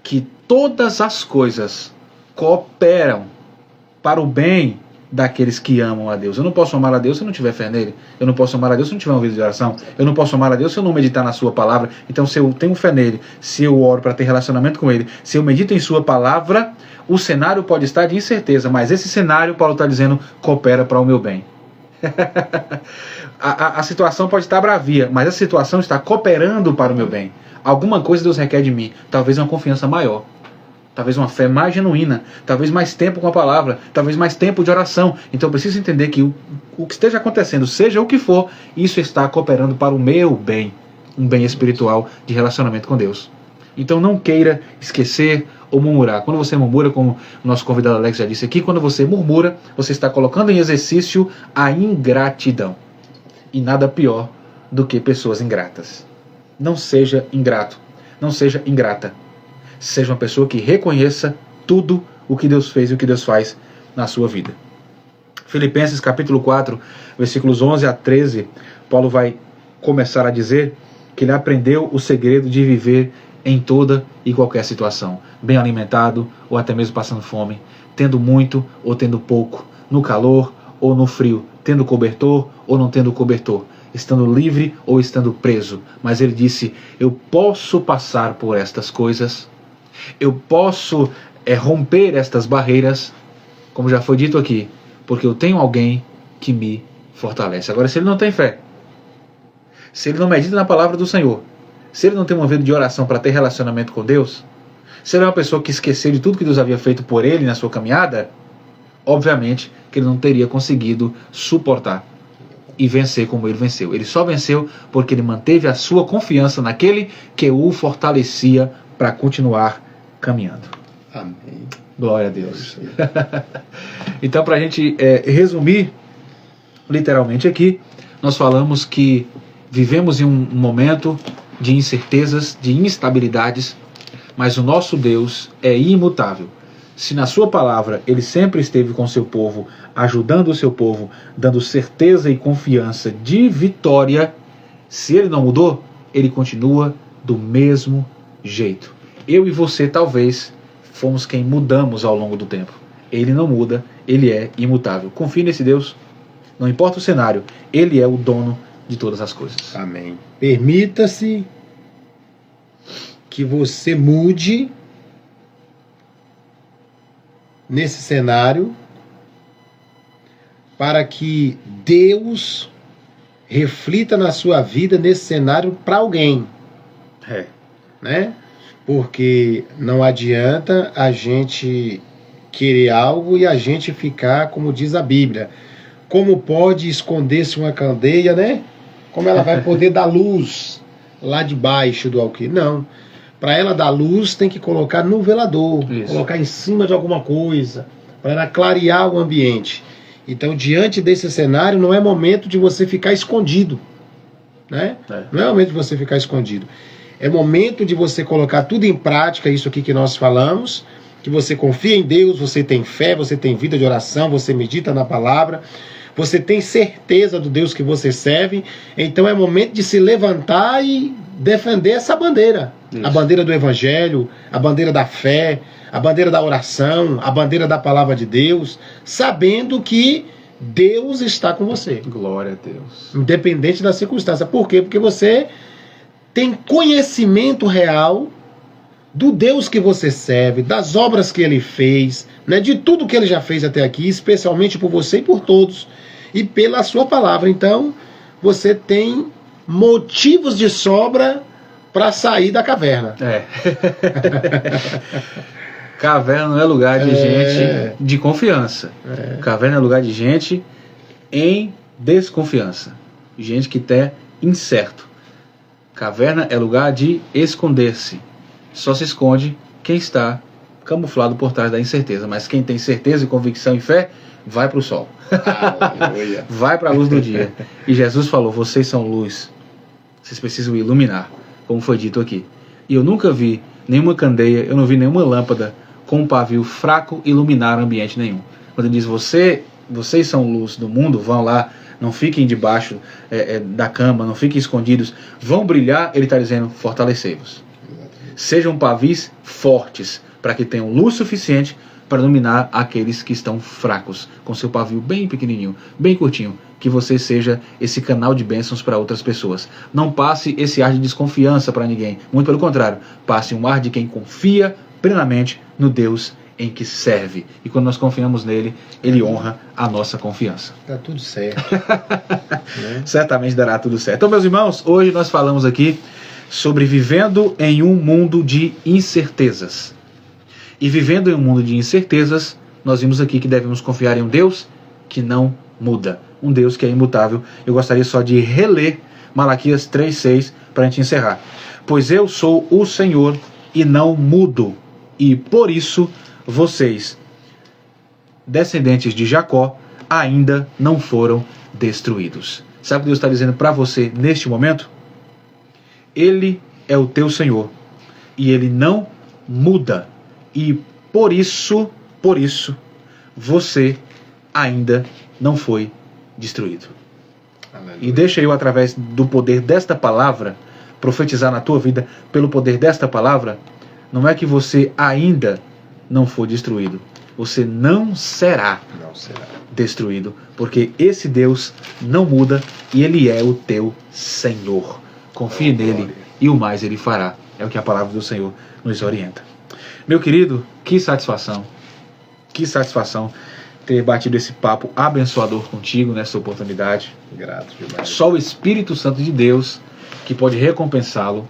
que todas as coisas cooperam para o bem daqueles que amam a Deus. Eu não posso amar a Deus se eu não tiver fé nele. Eu não posso amar a Deus se eu não tiver uma vida de oração. Eu não posso amar a Deus se eu não meditar na sua palavra. Então, se eu tenho fé nele, se eu oro para ter relacionamento com ele, se eu medito em sua palavra, o cenário pode estar de incerteza, mas esse cenário, Paulo está dizendo, coopera para o meu bem. A situação pode estar bravia, mas a situação está cooperando para o meu bem. Alguma coisa Deus requer de mim, talvez uma confiança maior, talvez uma fé mais genuína, talvez mais tempo com a palavra, talvez mais tempo de oração. Então eu preciso entender que o que esteja acontecendo, seja o que for, isso está cooperando para o meu bem, um bem espiritual de relacionamento com Deus. Então não queira esquecer ou murmurar. Quando você murmura, como o nosso convidado Alex já disse aqui, quando você murmura, você está colocando em exercício a ingratidão. E nada pior do que pessoas ingratas. Não seja ingrato, não seja ingrata. Seja uma pessoa que reconheça tudo o que Deus fez e o que Deus faz na sua vida. Filipenses capítulo 4, versículos 11 a 13, Paulo vai começar a dizer que ele aprendeu o segredo de viver em toda e qualquer situação, bem alimentado ou até mesmo passando fome, tendo muito ou tendo pouco, no calor ou no frio, tendo cobertor ou não tendo cobertor, estando livre ou estando preso. Mas ele disse, eu posso passar por estas coisas, eu posso romper estas barreiras, como já foi dito aqui, porque eu tenho alguém que me fortalece. Agora, se ele não tem fé, se ele não medita na palavra do Senhor, se ele não tem uma vida de oração para ter relacionamento com Deus, se ele é uma pessoa que esqueceu de tudo que Deus havia feito por ele na sua caminhada, obviamente que ele não teria conseguido suportar e vencer como ele venceu. Ele só venceu porque ele manteve a sua confiança naquele que o fortalecia para continuar caminhando. Amém. Glória a Deus. Então, para a gente resumir literalmente aqui, nós falamos que Vivemos em um momento de incertezas, de instabilidades, mas o nosso Deus é imutável. Se na sua palavra ele sempre esteve com o seu povo, ajudando o seu povo, dando certeza e confiança de vitória, se ele não mudou, ele continua do mesmo jeito. Eu e você talvez fomos quem mudamos ao longo do tempo. Ele não muda, ele é imutável. Confie nesse Deus. Não importa o cenário, ele é o dono de todas as coisas. Amém. Permita-se que você mude nesse cenário para que Deus reflita na sua vida nesse cenário para alguém. Né? Porque não adianta a gente querer algo e a gente ficar, como diz a Bíblia, como pode esconder-se uma candeia, né? Como ela vai poder dar luz lá debaixo do alqueire? Não. Para ela dar luz, tem que colocar no velador, colocar em cima de alguma coisa, para ela clarear o ambiente. Então, diante desse cenário, não é momento de você ficar escondido. Né? Não é momento de você ficar escondido. É momento de você colocar tudo em prática, isso aqui que nós falamos, que você confia em Deus, você tem fé, você tem vida de oração, você medita na palavra, você tem certeza do Deus que você serve. Então é momento de se levantar e defender essa bandeira. Isso. A bandeira do Evangelho, a bandeira da fé, a bandeira da oração, a bandeira da palavra de Deus, sabendo que Deus está com você. Glória a Deus. Independente da circunstância. Por quê? Porque você tem conhecimento real do Deus que você serve, das obras que Ele fez, né, de tudo que Ele já fez até aqui, especialmente por você e por todos, e pela sua palavra. Então, você tem motivos de sobra para sair da caverna. Caverna não é lugar de gente de confiança. Caverna é lugar de gente em desconfiança. Gente que está incerto. Caverna é lugar de esconder-se. Só se esconde quem está camuflado por trás da incerteza. Mas quem tem certeza e convicção e fé, vai para o sol. Vai para a luz do dia. E Jesus falou, vocês são luz. Vocês precisam iluminar, como foi dito aqui. E eu nunca vi nenhuma candeia, eu não vi nenhuma lâmpada com um pavio fraco iluminar ambiente nenhum. Quando ele diz, vocês são luz do mundo, vão lá, não fiquem debaixo da cama, não fiquem escondidos, vão brilhar, ele está dizendo, fortalecei-vos. Sejam pavis fortes, para que tenham luz suficiente para iluminar aqueles que estão fracos, com seu pavio bem pequenininho, bem curtinho, que você seja esse canal de bênçãos para outras pessoas. Não passe esse ar de desconfiança para ninguém, muito pelo contrário, passe um ar de quem confia plenamente no Deus em que serve. E quando nós confiamos nele, ele honra a nossa confiança. Tá tudo certo. Né? Certamente dará tudo certo. Então, meus irmãos, hoje nós falamos aqui sobre vivendo em um mundo de incertezas. E vivendo em um mundo de incertezas, nós vimos aqui que devemos confiar em um Deus que não muda. Um Deus que é imutável. Eu gostaria só de reler Malaquias 3:6 para a gente encerrar. Pois eu sou o Senhor e não mudo, e por isso vocês, descendentes de Jacó, ainda não foram destruídos. Sabe o que Deus está dizendo para você neste momento? Ele é o teu Senhor e Ele não muda, e por isso, você ainda não foi destruído. Aleluia. E deixa eu, através do poder desta palavra, profetizar na tua vida, pelo poder desta palavra, não é que você ainda não foi destruído, você não será destruído, porque esse Deus não muda e Ele é o teu Senhor. Confie nele e o mais Ele fará. É o que a palavra do Senhor nos orienta. Meu querido, que satisfação ter batido esse papo abençoador contigo nessa oportunidade. Grato demais. Só o Espírito Santo de Deus que pode recompensá-lo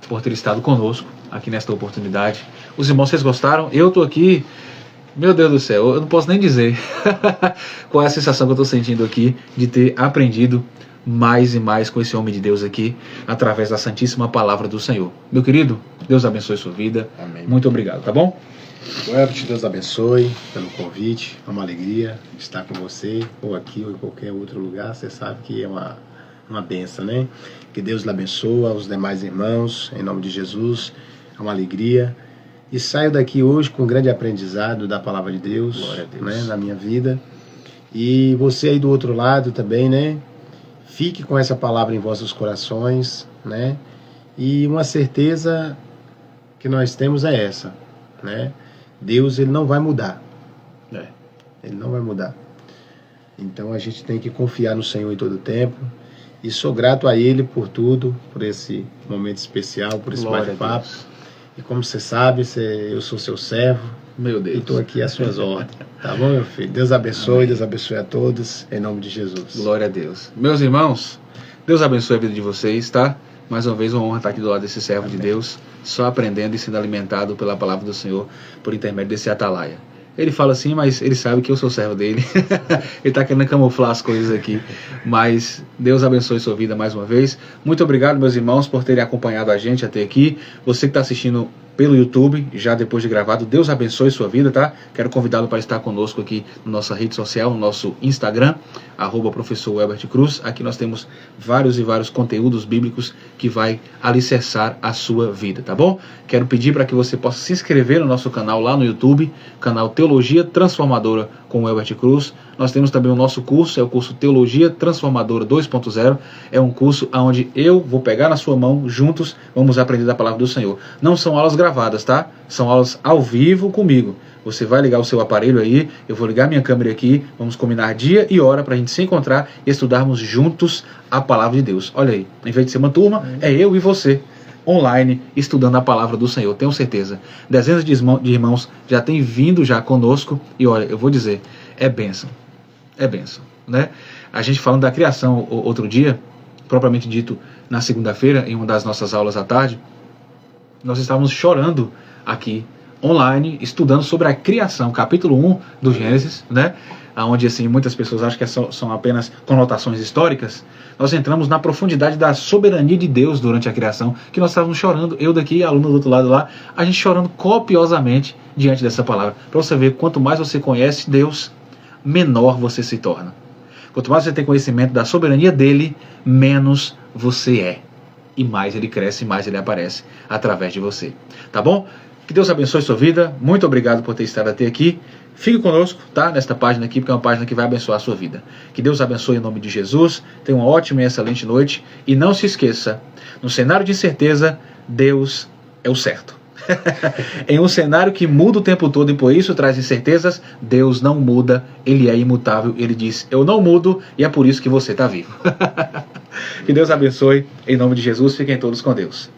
por ter estado conosco aqui nesta oportunidade. Os irmãos, vocês gostaram? Eu estou aqui, meu Deus do céu, eu não posso nem dizer qual é a sensação que eu estou sentindo aqui de ter aprendido mais e mais com esse homem de Deus aqui, através da Santíssima Palavra do Senhor. Meu querido, Deus abençoe sua vida. Amém. Muito obrigado, tá bom? Webert, Deus abençoe pelo convite. É uma alegria estar com você, ou aqui, ou em qualquer outro lugar. Você sabe que é uma Uma benção, né? Que Deus lhe abençoe, aos demais irmãos, em nome de Jesus. É uma alegria. E saio daqui hoje com um grande aprendizado da palavra de Deus, Glória a Deus. né, na minha vida. E você aí do outro lado também, né? Fique com essa palavra em vossos corações, né? E uma certeza que nós temos é essa, né? Deus, ele não vai mudar. Ele não vai mudar. Então a gente tem que confiar no Senhor em todo o tempo. E sou grato a Ele por tudo, por esse momento especial, por esse bate-papo. E como você sabe, eu sou seu servo. Meu Deus. E estou aqui às suas ordens. Tá bom, meu filho? Deus abençoe, Deus abençoe a todos, em nome de Jesus. Glória a Deus. Meus irmãos, Deus abençoe a vida de vocês, tá? Mais uma vez, uma honra estar aqui do lado desse servo Amém. de Deus, só aprendendo e sendo alimentado pela palavra do Senhor por intermédio desse atalaia. Ele fala assim, mas ele sabe que eu sou servo dele. Ele está querendo camuflar as coisas aqui. Mas Deus abençoe sua vida mais uma vez. Muito obrigado, meus irmãos, por terem acompanhado a gente até aqui. Você que está assistindo pelo YouTube, já depois de gravado, Deus abençoe sua vida, tá? Quero convidá-lo para estar conosco aqui na nossa rede social, no nosso Instagram, @professor Elbert Cruz. Aqui nós temos vários e vários conteúdos bíblicos que vai alicerçar a sua vida, tá bom? Quero pedir para que você possa se inscrever no nosso canal lá no YouTube, canal Teologia Transformadora com o Elbert Cruz. Nós temos também o nosso curso, é o curso Teologia Transformadora 2.0. É um curso onde eu vou pegar na sua mão, juntos vamos aprender da palavra do Senhor. Não são aulas gravadas, tá? São aulas ao vivo comigo. Você vai ligar o seu aparelho aí, eu vou ligar minha câmera aqui, vamos combinar dia e hora para a gente se encontrar e estudarmos juntos a palavra de Deus. Olha aí, em vez de ser uma turma, é eu e você, online, estudando a palavra do Senhor. Tenho certeza, dezenas de irmãos já têm vindo já conosco e olha, eu vou dizer, é bênção, né? A gente falando da criação outro dia, propriamente dito na segunda-feira, em uma das nossas aulas à tarde, nós estávamos chorando aqui, online, estudando sobre a criação, capítulo 1 do Gênesis, né? Onde assim, muitas pessoas acham que são apenas conotações históricas. Nós entramos na profundidade da soberania de Deus durante a criação, que nós estávamos chorando, eu daqui, aluno do outro lado lá, a gente chorando copiosamente diante dessa palavra, para você ver quanto mais você conhece Deus, menor você se torna. Quanto mais você tem conhecimento da soberania dele, menos você é. E mais ele cresce, mais ele aparece através de você. Tá bom? Que Deus abençoe sua vida. Muito obrigado por ter estado até aqui. Fique conosco, tá? Nesta página aqui, porque é uma página que vai abençoar a sua vida. Que Deus abençoe em nome de Jesus. Tenha uma ótima e excelente noite. E não se esqueça, no cenário de incerteza, Deus é o certo. Em um cenário que muda o tempo todo e por isso traz incertezas, Deus não muda, Ele é imutável. Ele diz, eu não mudo e é por isso que você está vivo. Que Deus abençoe, em nome de Jesus. Fiquem todos com Deus.